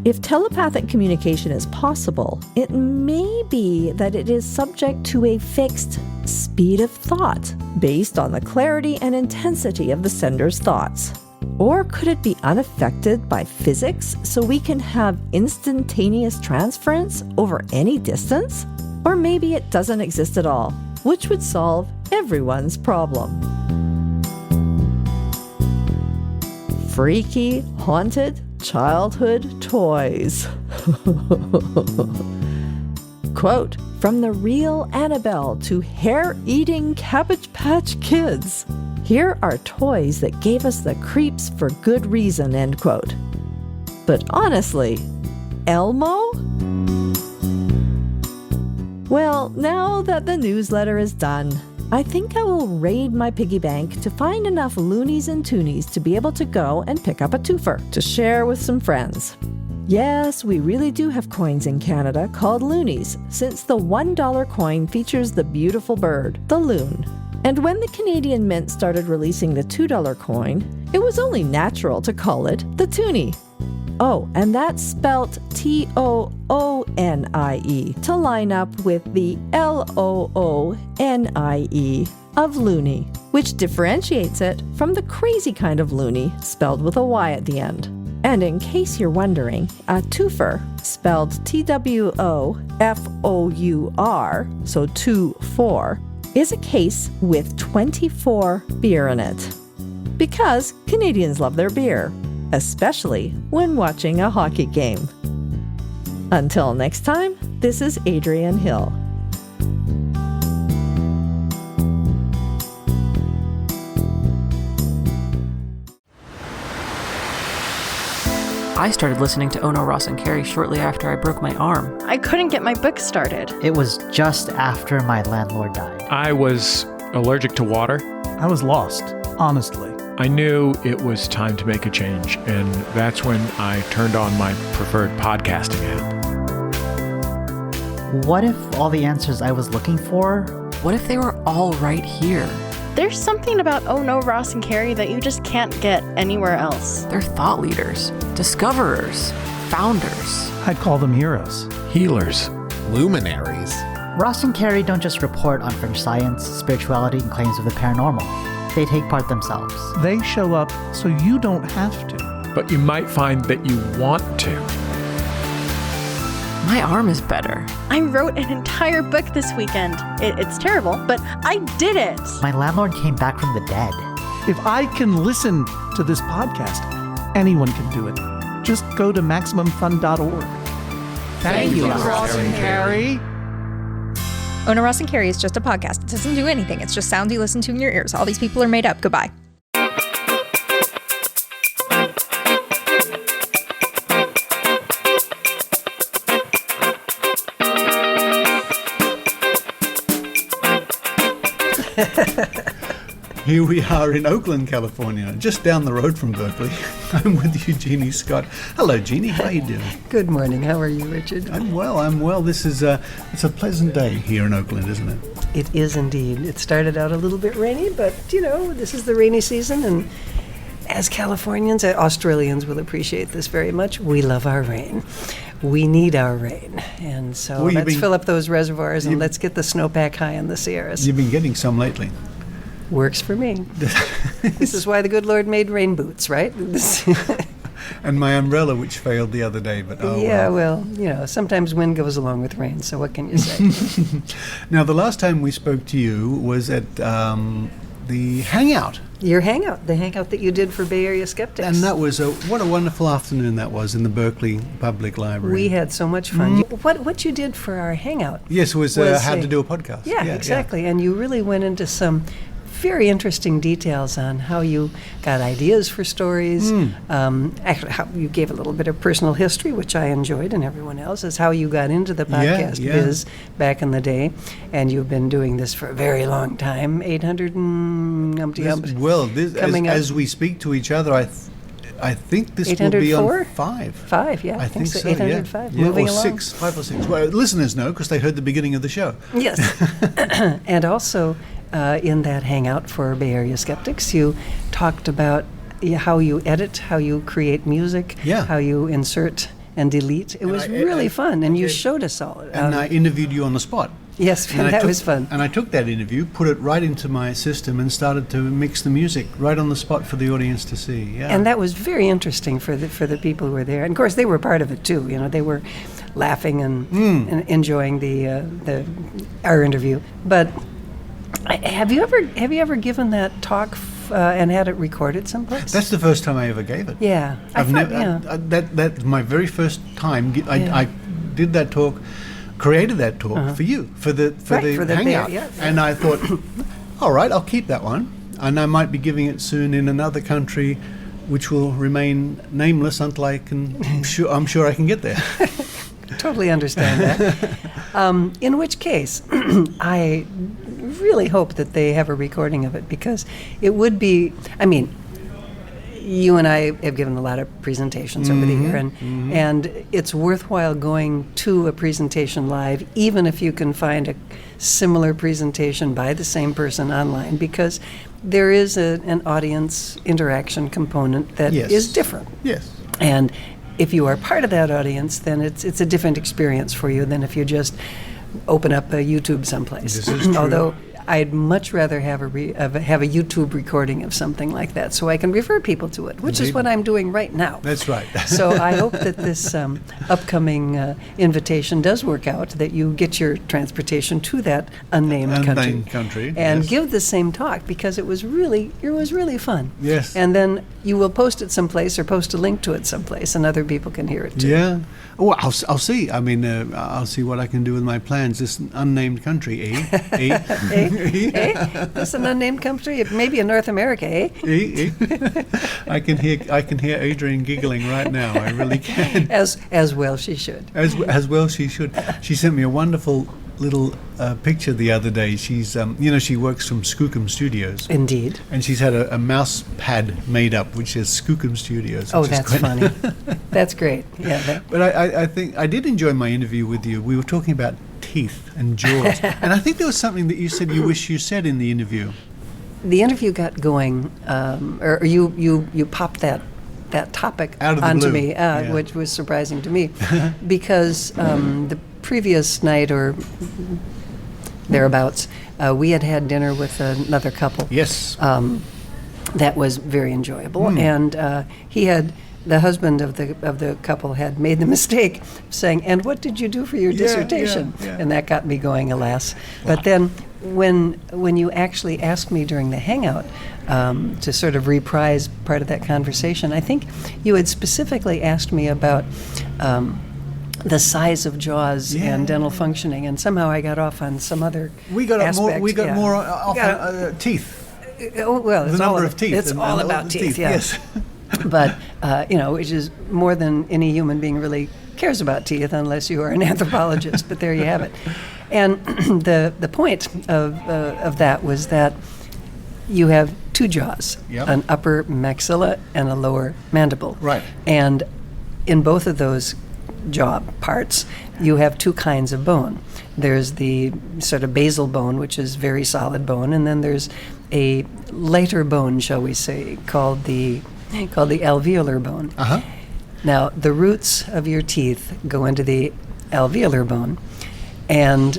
S3: If telepathic communication is possible, it may be that it is subject to a fixed speed of thought based on the clarity and intensity of the sender's thoughts. Or could it be unaffected by physics so we can have instantaneous transference over any distance? Or maybe it doesn't exist at all, which would solve everyone's problem. Freaky, haunted childhood toys. Quote, from the real Annabelle to hair-eating Cabbage Patch Kids. Here are toys that gave us the creeps for good reason, end quote. But honestly, Elmo? Well, now that the newsletter is done, I think I will raid my piggy bank to find enough loonies and toonies to be able to go and pick up a twofer to share with some friends. Yes, we really do have coins in Canada called loonies, since the $1 coin features the beautiful bird, the loon. And when the Canadian Mint started releasing the $2 coin, it was only natural to call it the toonie. Oh, and that's spelt Toone to line up with the Loone of loony, which differentiates it from the crazy kind of loony spelled with a Y at the end. And in case you're wondering, a twofer, spelled TWOFOUR, so 2-4, is a case with 24 beer in it. Because Canadians love their beer, especially when watching a hockey game. Until next time, this is Adrienne Hill.
S9: I started listening to Ono, Ross, and Carey shortly after I broke my arm.
S10: I couldn't get my book started.
S11: It was just after my landlord died.
S12: I was allergic to water.
S13: I was lost, honestly.
S12: I knew it was time to make a change, and that's when I turned on my preferred podcasting app.
S11: What if all the answers I was looking for?
S9: What if they were all right here?
S10: There's something about Oh No, Ross and Carey that you just can't get anywhere else.
S9: They're thought leaders, discoverers, founders.
S13: I'd call them heroes.
S12: Healers.
S14: Luminaries.
S11: Ross and Carey don't just report on fringe science, spirituality, and claims of the paranormal. They take part themselves.
S13: They show up so you don't have to.
S12: But you might find that you want to.
S9: My arm is better.
S10: I wrote an entire book this weekend. It's terrible, but I did it.
S11: My landlord came back from the dead.
S13: If I can listen to this podcast, anyone can do it. Just go to MaximumFun.org. Thank you, Ross and Carey.
S15: Oh No, Ross and Carey is just a podcast. It doesn't do anything. It's just sounds you listen to in your ears. All these people are made up. Goodbye.
S2: Here we are in Oakland, California, just down the road from Berkeley. I'm with Eugenie Scott. Hello, Jeannie. How are you doing?
S16: Good morning. How are you, Richard?
S2: I'm well. This is it's a pleasant day here in Oakland, isn't it?
S16: It is indeed. It started out a little bit rainy, but, this is the rainy season, and as Californians, Australians will appreciate this very much. We love our rain. We need our rain. And so let's fill up those reservoirs and let's get the snowpack high in the Sierras.
S2: You've been getting some lately.
S16: Works for me. This is why the good Lord made rain boots, right?
S2: And my umbrella, which failed the other day, but
S16: sometimes wind goes along with rain, so what can you say?
S2: Now, the last time we spoke to you was at the Hangout.
S16: Your hangout, the hangout that you did for Bay Area Skeptics.
S2: And that was what a wonderful afternoon that was in the Berkeley Public Library.
S16: We had so much fun. What you did for our hangout?
S2: Yes, was how to do a podcast.
S16: Yeah, exactly. Yeah. And you really went into some very interesting details on how you got ideas for stories. Actually, how you gave a little bit of personal history, which I enjoyed, and everyone else, is how you got into the podcast biz back in the day. And you've been doing this for a very long time, 800 and
S2: as we speak to each other, I think this will be on 5.
S16: 5, yeah. I think so. 805.
S2: Yeah.
S16: Moving
S2: or
S16: along.
S2: 6, 5 or 6. Well, listeners know because they heard the beginning of the show.
S16: Yes. And also, in that hangout for Bay Area Skeptics, you talked about how you edit, how you create music, how you insert and delete. It was really fun, and you showed us all.
S2: And I interviewed you on the spot.
S16: Yes, that was fun.
S2: And I took that interview, put it right into my system, and started to mix the music right on the spot for the audience to see. Yeah.
S16: And that was very interesting for the people who were there. And of course, they were part of it too. They were laughing and enjoying our interview. But have you ever given that talk and had it recorded someplace?
S2: That's the first time I ever gave it.
S16: Yeah,
S2: that's my very first time. I did that talk. Created that talk for you, for the hangout. And I thought, all right, I'll keep that one. And I might be giving it soon in another country, which will remain nameless until I'm sure I can get there.
S16: Totally understand that. In which case, I really hope that they have a recording of it, because it would be, you and I have given a lot of presentations over the year, and it's worthwhile going to a presentation live, even if you can find a similar presentation by the same person online, because there is an audience interaction component that is different.
S2: Yes.
S16: And if you are part of that audience, then it's a different experience for you than if you just open up a YouTube someplace.
S2: This is true.
S16: Although I'd much rather have have a YouTube recording of something like that so I can refer people to it, which is what I'm doing right now.
S2: That's right.
S16: So I hope that this upcoming invitation does work out, that you get your transportation to that unnamed country and give the same talk, because it was really fun.
S2: Yes.
S16: And then you will post it someplace or post a link to it someplace, and other people can hear it too.
S2: Yeah. Oh, I'll see. I mean, I'll see what I can do with my plans. This unnamed country, eh?
S16: This an unnamed country? Maybe in North America, eh?
S2: I can hear Adrienne giggling right now. I really can.
S16: As well she should.
S2: As well she should. She sent me a wonderful little picture the other day. She's, she works from Skookum Studios.
S16: Indeed.
S2: And she's had a mouse pad made up, which says Skookum Studios.
S16: Oh, that's funny. That's great. Yeah.
S2: But I think I did enjoy my interview with you. We were talking about teeth and jaws. And I think there was something that you said you wish you said in the interview.
S16: The interview got going, or you popped that topic onto me, which was surprising to me, because the previous night or thereabouts, we had dinner with another couple.
S2: Yes.
S16: That was very enjoyable, and the husband of the couple had made the mistake of saying, "And what did you do for your dissertation?" And that got me going, alas. Wow. But then when you actually asked me during the hangout to sort of reprise part of that conversation, I think you had specifically asked me about the size of jaws and dental functioning, and somehow I got off on some other aspect.
S2: We got more off on teeth.
S16: Well,
S2: the number of teeth.
S16: It's all about teeth, yes. But, which is more than any human being really cares about teeth, unless you are an anthropologist, but there you have it. And the point of that was that you have two jaws, an upper maxilla and a lower mandible.
S2: Right.
S16: And in both of those jaw parts, you have two kinds of bone. There's the sort of basal bone, which is very solid bone, and then there's a lighter bone, shall we say, called the alveolar bone.
S2: Uh-huh.
S16: Now, the roots of your teeth go into the alveolar bone, and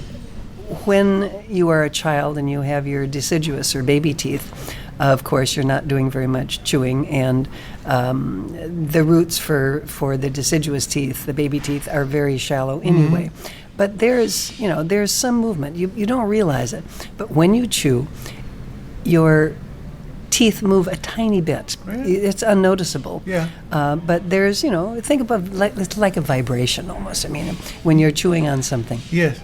S16: when you are a child and you have your deciduous or baby teeth, of course, you're not doing very much chewing, and the roots for the deciduous teeth, the baby teeth, are very shallow anyway. But there's some movement. You don't realize it, but when you chew, your teeth move a tiny bit.
S2: Really?
S16: It's unnoticeable.
S2: Yeah.
S16: But there's, think of it's like a vibration almost. I mean, when you're chewing on something.
S2: Yes.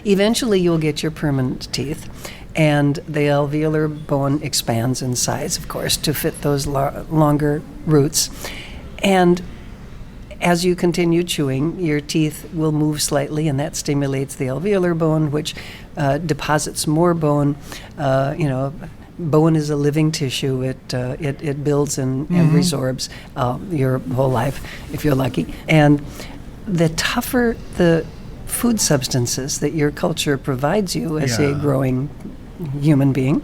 S16: Eventually, you'll get your permanent teeth, and the alveolar bone expands in size, of course, to fit those longer roots. And as you continue chewing, your teeth will move slightly, and that stimulates the alveolar bone, which deposits more bone. Bone is a living tissue. It builds and resorbs your whole life, if you're lucky. And the tougher the food substances that your culture provides you as a growing human being,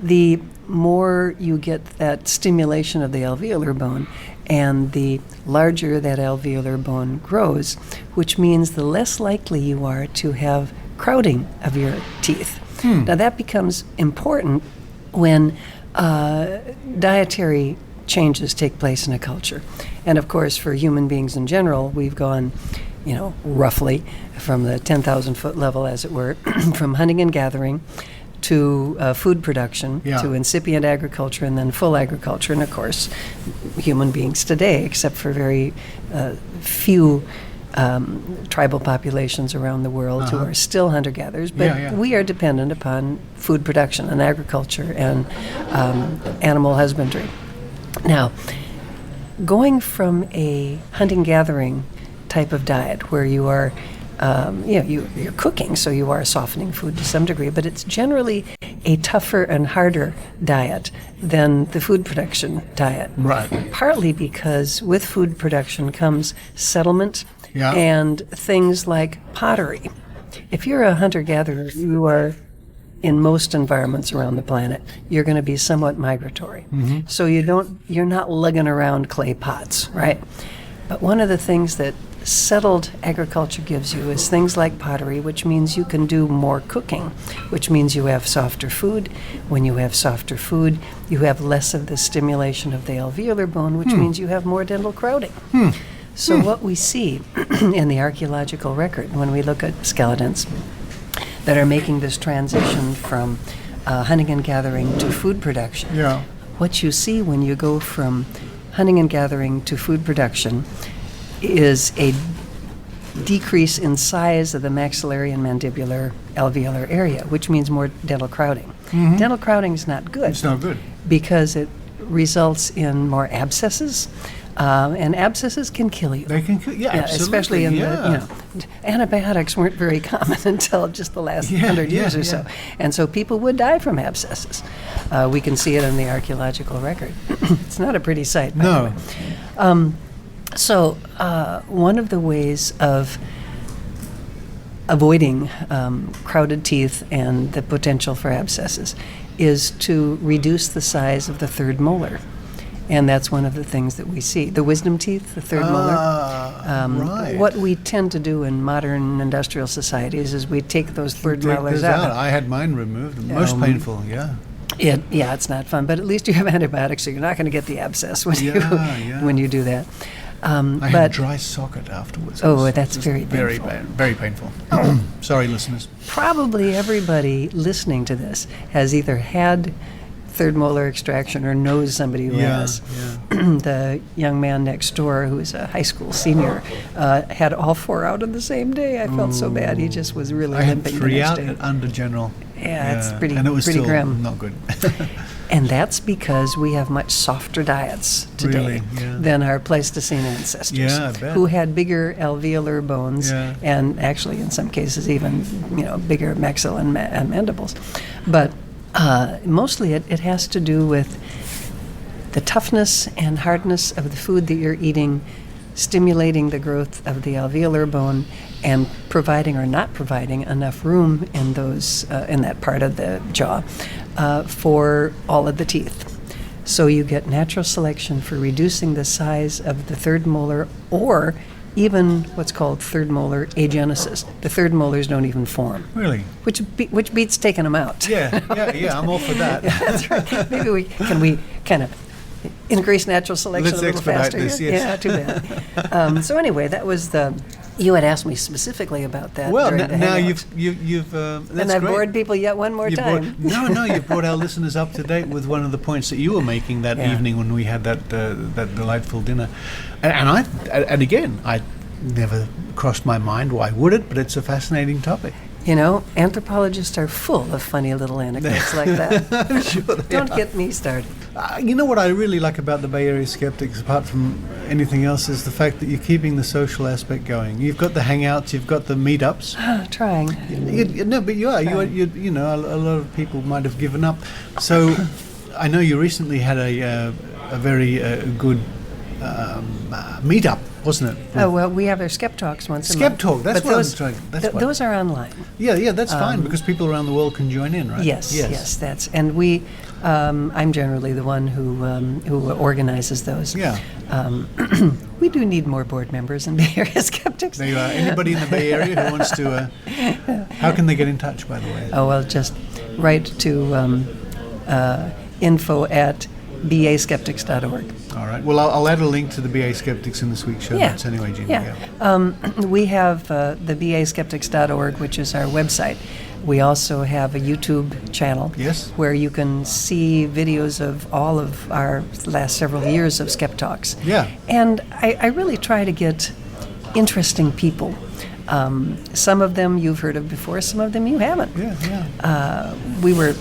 S16: the more you get that stimulation of the alveolar bone, and the larger that alveolar bone grows, which means the less likely you are to have crowding of your teeth. Now that becomes important when dietary changes take place in a culture. And of course, for human beings in general, we've gone, roughly from the 10,000-foot level, as it were, from hunting and gathering to food production, to incipient agriculture, and then full agriculture. And of course, human beings today, except for very few tribal populations around the world who are still hunter-gatherers, but we are dependent upon food production and agriculture and animal husbandry. Now, going from a hunting-gathering type of diet where you are you're cooking, so you are softening food to some degree, but it's generally a tougher and harder diet than the food production diet.
S2: Right.
S16: Partly because with food production comes settlement and things like pottery. If you're a hunter-gatherer, you are, in most environments around the planet, you're going to be somewhat migratory. So you're not lugging around clay pots, right? But one of the things that settled agriculture gives you is things like pottery, which means you can do more cooking, which means you have softer food. When you have softer food, you have less of the stimulation of the alveolar bone, which means you have more dental crowding. So what we see in the archaeological record when we look at skeletons that are making this transition from hunting and gathering to food production, what you see when you go from hunting and gathering to food production is a decrease in size of the maxillary and mandibular alveolar area, which means more dental crowding. Dental crowding is not good.
S2: It's not good.
S16: Because it results in more abscesses, and abscesses can kill you.
S2: They can kill, absolutely.
S16: Especially in the, antibiotics weren't very common until just the last 100 years or so. And so people would die from abscesses. We can see it in the archaeological record. It's not a pretty sight, by the way. So one of the ways of avoiding crowded teeth and the potential for abscesses is to reduce the size of the third molar. And that's one of the things that we see. The wisdom teeth, the third molar.
S2: Right.
S16: What we tend to do in modern industrial societies is we take those third molars
S2: out. I had mine removed. Most painful,
S16: it's not fun, but at least you have antibiotics, so you're not going to get the abscess when you do that.
S2: I had dry socket afterwards.
S16: That's very painful.
S2: Very painful. Sorry, listeners.
S16: Probably everybody listening to this has either had third molar extraction or knows somebody who has. The young man next door, who is a high school senior, had all 4 out on the same day. I felt so bad. He just was really limping.
S2: I had 3 out
S16: day.
S2: under general.
S16: It's pretty,
S2: and it was
S16: pretty
S2: still
S16: grim.
S2: Not good.
S16: And that's because we have much softer diets today than our Pleistocene ancestors,
S2: I bet.
S16: who had bigger alveolar bones and actually, in some cases, even bigger maxilla and mandibles. But mostly it has to do with the toughness and hardness of the food that you're eating, stimulating the growth of the alveolar bone, and providing or not providing enough room in those in that part of the jaw for all of the teeth. So you get natural selection for reducing the size of the third molar, or even what's called third molar agenesis. The third molars don't even form.
S2: Really?
S16: Which beats taking them out.
S2: Yeah, I'm all for that.
S16: That's right. Maybe we kind of increase natural selection
S2: Let's
S16: a little faster.
S2: This, yes.
S16: Yeah, too bad. So anyway, that was you had asked me specifically about that.
S2: Well,
S16: during the
S2: now
S16: hangouts.
S2: you've
S16: and I bored people yet one more time.
S2: You've brought our listeners up to date with one of the points that you were making that evening when we had that delightful dinner, and again, I never crossed my mind. Why would it? But it's a fascinating topic.
S16: Anthropologists are full of funny little anecdotes like that.
S2: I'm sure
S16: Don't get me started.
S2: You know what I really like about the Bay Area Skeptics, apart from anything else, is the fact that you're keeping the social aspect going. You've got the hangouts, you've got the meetups.
S16: Trying.
S2: But you are. A lot of people might have given up. So I know you recently had a very good meetup, wasn't it?
S16: We have our Skep Talks once a
S2: month.
S16: Skep
S2: Talk, that's what I'm trying.
S16: Those are online.
S2: Yeah, that's fine, because people around the world can join in, right?
S16: Yes, that's, and we, I'm generally the one who organizes those.
S2: Yeah.
S16: We do need more board members in Bay Area Skeptics.
S2: There you are. Anybody in the Bay Area who wants to, how can they get in touch, by the way?
S16: Just write to info@baskeptics.org.
S2: All right. Well, I'll add a link to the BA Skeptics in this week's show notes anyway, Jeannie.
S16: We have the baskeptics.org, which is our website. We also have a YouTube channel where you can see videos of all of our last several years of Skep Talks.
S2: Yeah.
S16: And I really try to get interesting people. Some of them you've heard of before, some of them you haven't. We were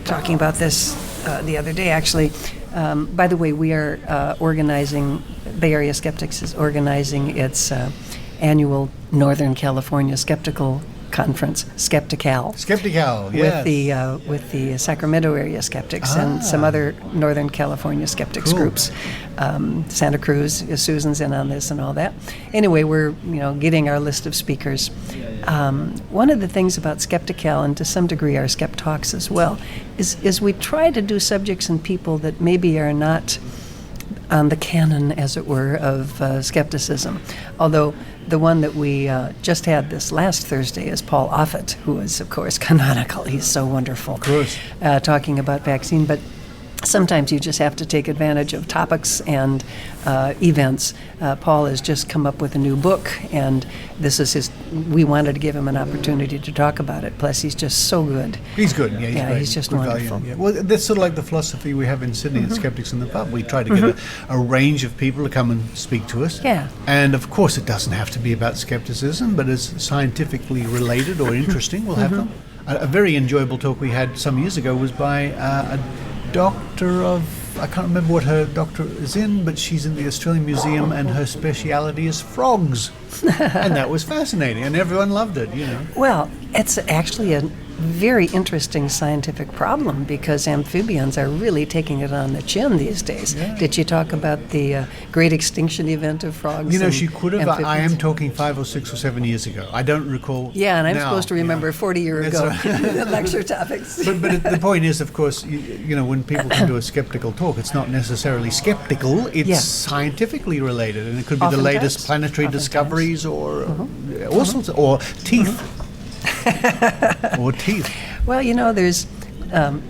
S16: talking about this the other day, actually. By the way, we are organizing, Bay Area Skeptics is organizing its annual Northern California Skeptical Conference, Skeptical.
S2: Skeptical, yes.
S16: With the Sacramento area skeptics and some other Northern California skeptics groups. Santa Cruz, Susan's in on this and all that. Anyway, we're getting our list of speakers. One of the things about Skeptical, and to some degree our Skep Talks as well, is we try to do subjects and people that maybe are not on the canon, as it were, of skepticism. Although the one that we just had this last Thursday is Paul Offit, who is, of course, canonical. He's so wonderful.
S2: Of course.
S16: Talking about vaccine. But sometimes you just have to take advantage of topics and events. Paul has just come up with a new book, and this is we wanted to give him an opportunity to talk about it. Plus, he's just so good.
S2: He's good. Yeah,
S16: he's just
S2: good
S16: wonderful.
S2: Value, yeah. Well, that's sort of like the philosophy we have in Sydney at Skeptics in the Pub. We try to get a range of people to come and speak to us.
S16: Yeah.
S2: And of course, it doesn't have to be about skepticism, but it's scientifically related or interesting. We'll have them. A very enjoyable talk we had some years ago was by a doctor of, I can't remember what her doctorate is in, but she's in the Australian Museum and her speciality is frogs. And that was fascinating, and everyone loved it, you know.
S16: Well, it's actually a very interesting scientific problem because amphibians are really taking it on the chin these days.
S2: Yeah.
S16: Did she talk about the great extinction event of frogs?
S2: You know, she could have.
S16: Amphibians?
S2: I am talking 5 or 6 or 7 years ago. I don't recall.
S16: Yeah, and I'm
S2: now,
S16: supposed to remember 40 years ago lecture topics.
S2: But the point is, of course, you know, when people come to a skeptical talk, it's not necessarily skeptical, it's scientifically related, and it could be the latest planetary discoveries or all sorts of, or teeth. Or teeth.
S16: Well, you know, there's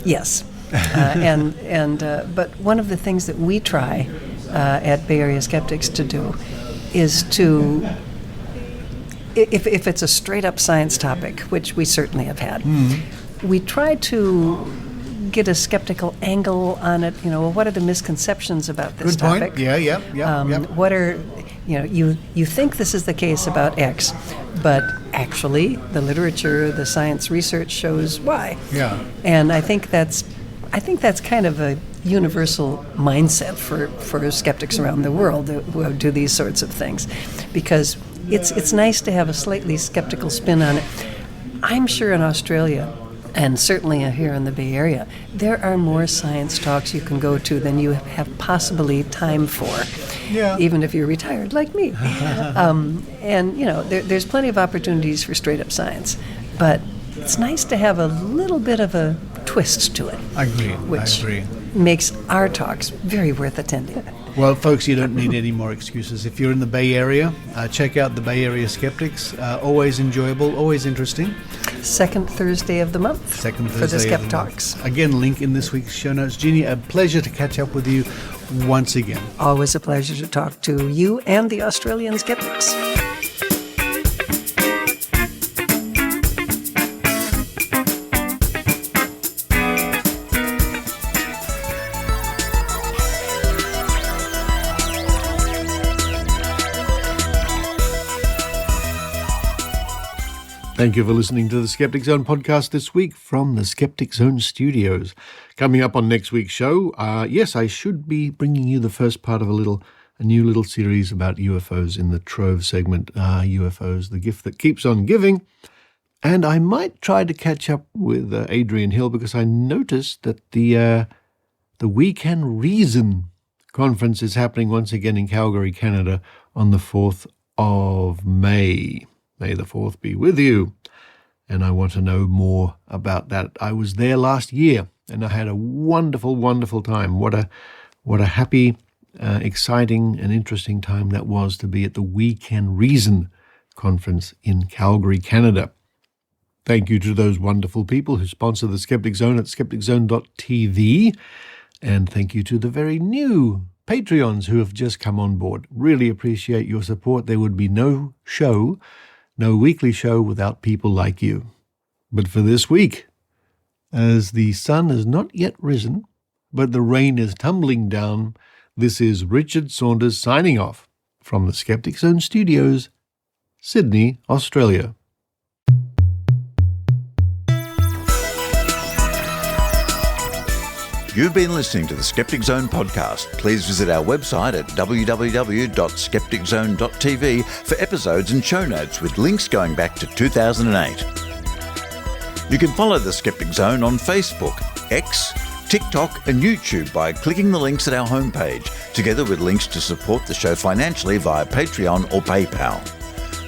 S16: yes, but one of the things that we try at Bay Area Skeptics to do is to, if it's a straight up science topic, which we certainly have had, we try to get a skeptical angle on it. You know, well, what are the misconceptions about this topic?
S2: Good point. Yeah.
S16: What are, you know, you think this is the case about X, but actually the literature, the science research shows Y.
S2: Yeah.
S16: And I think that's kind of a universal mindset for skeptics around the world who do these sorts of things, because it's nice to have a slightly skeptical spin on it. I'm sure in Australia, and certainly here in the Bay Area, there are more science talks you can go to than you have possibly time for, even if you're retired like me. And, you know, there's plenty of opportunities for straight-up science, but it's nice to have a little bit of a twist to it.
S2: I agree.
S16: Which makes our talks very worth attending.
S2: Well, folks, you don't need any more excuses. If you're in the Bay Area, check out the Bay Area Skeptics. Always enjoyable, always interesting.
S16: Second Thursday of the month for the Skep Talks.
S2: Again, link in this week's show notes. Jeannie, a pleasure to catch up with you once again.
S16: Always a pleasure to talk to you and the Australian skeptics.
S2: Thank you for listening to the Skeptic Zone podcast this week from the Skeptic Zone studios. Coming up on next week's show, yes, I should be bringing you the first part of a new little series about UFOs in the Trove segment. UFOs, the gift that keeps on giving. And I might try to catch up with Adrienne Hill because I noticed that the We Can Reason conference is happening once again in Calgary, Canada on the 4th of May. May the 4th be with you. And I want to know more about that. I was there last year and I had a wonderful, wonderful time. What a happy, exciting and interesting time that was to be at the We Can Reason conference in Calgary, Canada. Thank you to those wonderful people who sponsor the Skeptic Zone at skepticzone.tv. And thank you to the very new Patreons who have just come on board. Really appreciate your support. There would be no weekly show without people like you. But for this week, as the sun has not yet risen, but the rain is tumbling down, this is Richard Saunders signing off from the Skeptic Zone studios, Sydney, Australia.
S14: You've been listening to the Skeptic Zone podcast. Please visit our website at www.skepticzone.tv for episodes and show notes with links going back to 2008. You can follow the Skeptic Zone on Facebook, X, TikTok and YouTube by clicking the links at our homepage, together with links to support the show financially via Patreon or PayPal.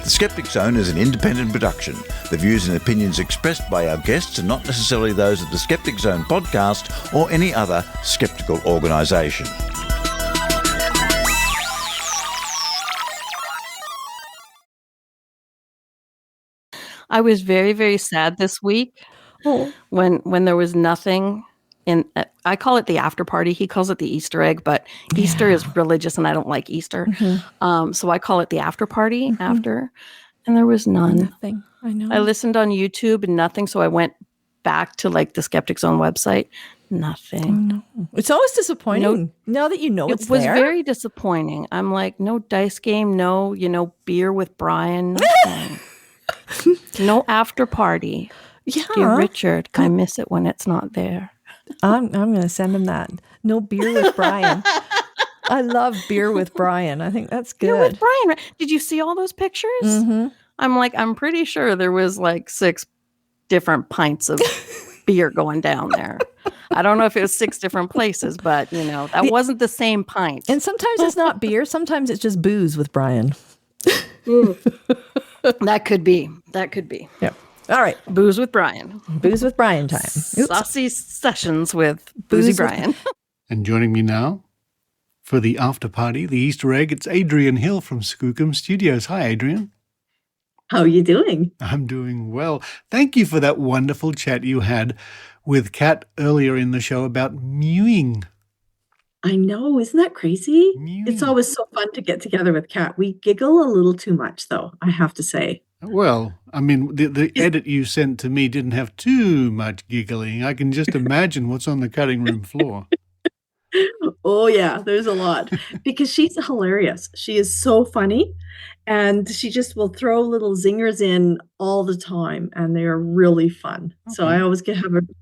S14: The Skeptic Zone is an independent production. The views and opinions expressed by our guests are not necessarily those of the Skeptic Zone podcast or any other skeptical organisation.
S4: I was very, very sad this week when there was nothing in. I call it the after party. He calls it the Easter egg, but Easter is religious, and I don't like Easter. So I call it the after party after, and there was none.
S3: Nothing. I know.
S4: I listened on YouTube and nothing, so I went back to like the Skeptic Zone website. Nothing.
S3: Oh, no. It's always disappointing. Now that you know it's
S4: it was
S3: there.
S4: very disappointing. I'm like, no dice game, no, beer with Brian, nothing. No after party.
S3: Yeah.
S4: Dear Richard, I miss it when it's not there.
S3: I'm going to send him that. No beer with Brian. I love beer with Brian. I think that's good.
S4: Beer with Brian. Right? Did you see all those pictures? I'm pretty sure there was like 6 different pints of beer going down there. I don't know if it was 6 different places, but that wasn't the same pint.
S3: And sometimes it's not beer. Sometimes it's just booze with Brian.
S4: That could be.
S3: Yeah. All right.
S4: Booze with Brian.
S3: Booze with Brian time.
S4: Saucy sessions with Boozy Brian.
S2: And joining me now for the after party, the Easter egg, it's Adrienne Hill from Skookum Studios. Hi, Adrienne.
S17: How are you doing?
S2: I'm doing well. Thank you for that wonderful chat you had with Kat earlier in the show about mewing.
S17: I know. Isn't that crazy?
S2: Mewing.
S17: It's always so fun to get together with Kat. We giggle a little too much, though, I have to say.
S2: Well, I mean, the edit you sent to me didn't have too much giggling. I can just imagine what's on the cutting room floor.
S17: Oh, yeah, there's a lot. Because she's hilarious. She is so funny. And she just will throw little zingers in all the time. And they are really fun. Okay. So I always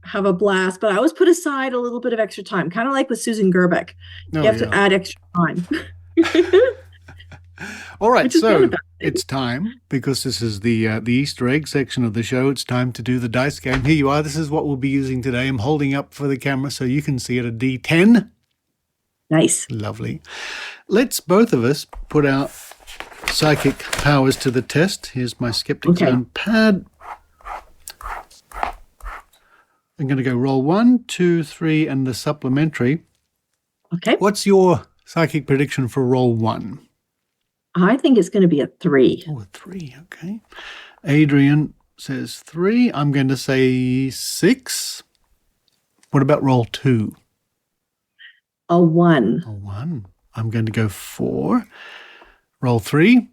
S17: have a blast. But I always put aside a little bit of extra time. Kind of like with Susan Gerbeck. You have to add extra time.
S2: All right, so it's time, because this is the Easter egg section of the show. It's time to do the dice game. Here you are. This is what we'll be using today. I'm holding up for the camera so you can see it, a D10.
S17: Nice.
S2: Lovely. Let's both of us put our psychic powers to the test. Here's my Skeptic Zone pad. I'm going to go roll 1, 2, 3, and the supplementary.
S17: Okay.
S2: What's your psychic prediction for roll 1?
S17: I think it's going to be a 3.
S2: Oh, a 3, okay. Adrienne says 3. I'm going to say 6. What about roll 2?
S17: A 1.
S2: A 1. I'm going to go 4. Roll 3.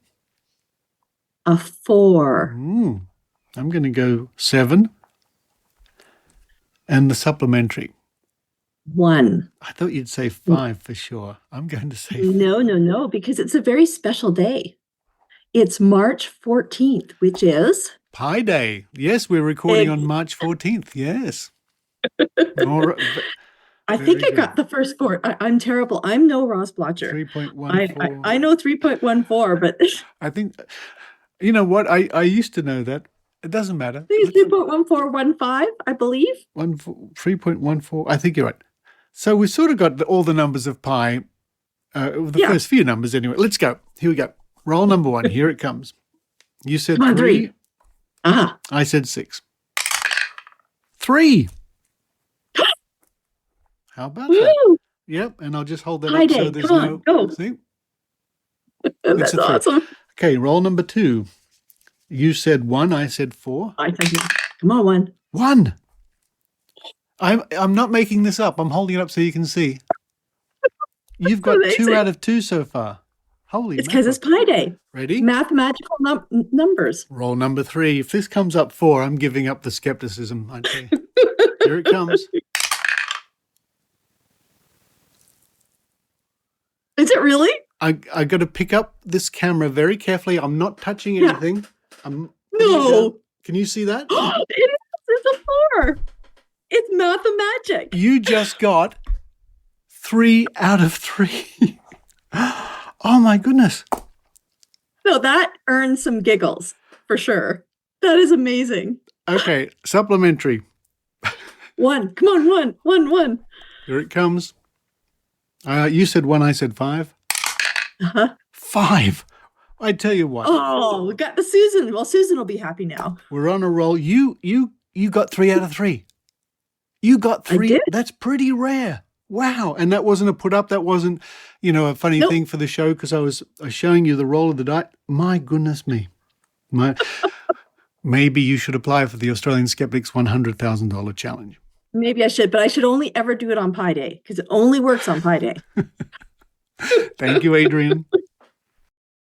S17: A 4.
S2: I'm going to go 7. And the supplementary.
S17: 1.
S2: I thought you'd say 5 for sure. I'm going to say 4.
S17: No, because it's a very special day. It's March 14th, which is
S2: Pi Day. Yes, we're recording on March 14th. Yes. All right.
S17: I think I got the first 4. I'm terrible. I'm no Ross Blotcher.
S2: 3.14.
S17: I know 3.14, but
S2: I think, you know what? I used to know that. It doesn't matter.
S17: I think it's 3.1415, I believe.
S2: 3.14. I think you're right. So we sort of got all the numbers of pi, first few numbers anyway. Let's go. Here we go. Roll number 1. Here it comes. You said 3. I said 6. 3. How about that? Yep. And I'll just hold that up so there's
S17: go.
S2: See?
S17: That's awesome.
S2: Okay. Roll number 2. You said 1. I said 4.
S17: I think come on, 1.
S2: 1. I'm not making this up. I'm holding it up so you can see. You've got 2 out of 2 so far. Holy
S17: It's because it's Pi Day.
S2: Ready?
S17: Mathematical numbers.
S2: Roll number 3. If this comes up 4, I'm giving up the skepticism, I'd say. Here it comes.
S17: Is it really?
S2: I got to pick up this camera very carefully. I'm not touching anything.
S17: No.
S2: Can you see that?
S17: It's a 4. It's mathemagic.
S2: You just got 3 out of 3. Oh my goodness.
S17: No, that earns some giggles for sure. That is amazing.
S2: Okay, supplementary.
S17: 1. Come on, 1.
S2: Here it comes. You said 1, I said 5. 5. I tell you what.
S17: Oh, we got the Susan. Well, Susan will be happy now.
S2: We're on a roll. You got 3 out of 3. You got 3.
S17: I did.
S2: That's pretty rare. Wow. And that wasn't a put up. That wasn't, a funny thing for the show because I was showing you the roll of the die. My goodness me.
S18: Maybe you should apply for the Australian Skeptics $100,000 challenge.
S17: Maybe I should, but I should only ever do it on Pi Day because it only works on Pi Day.
S18: Thank you, Adrienne.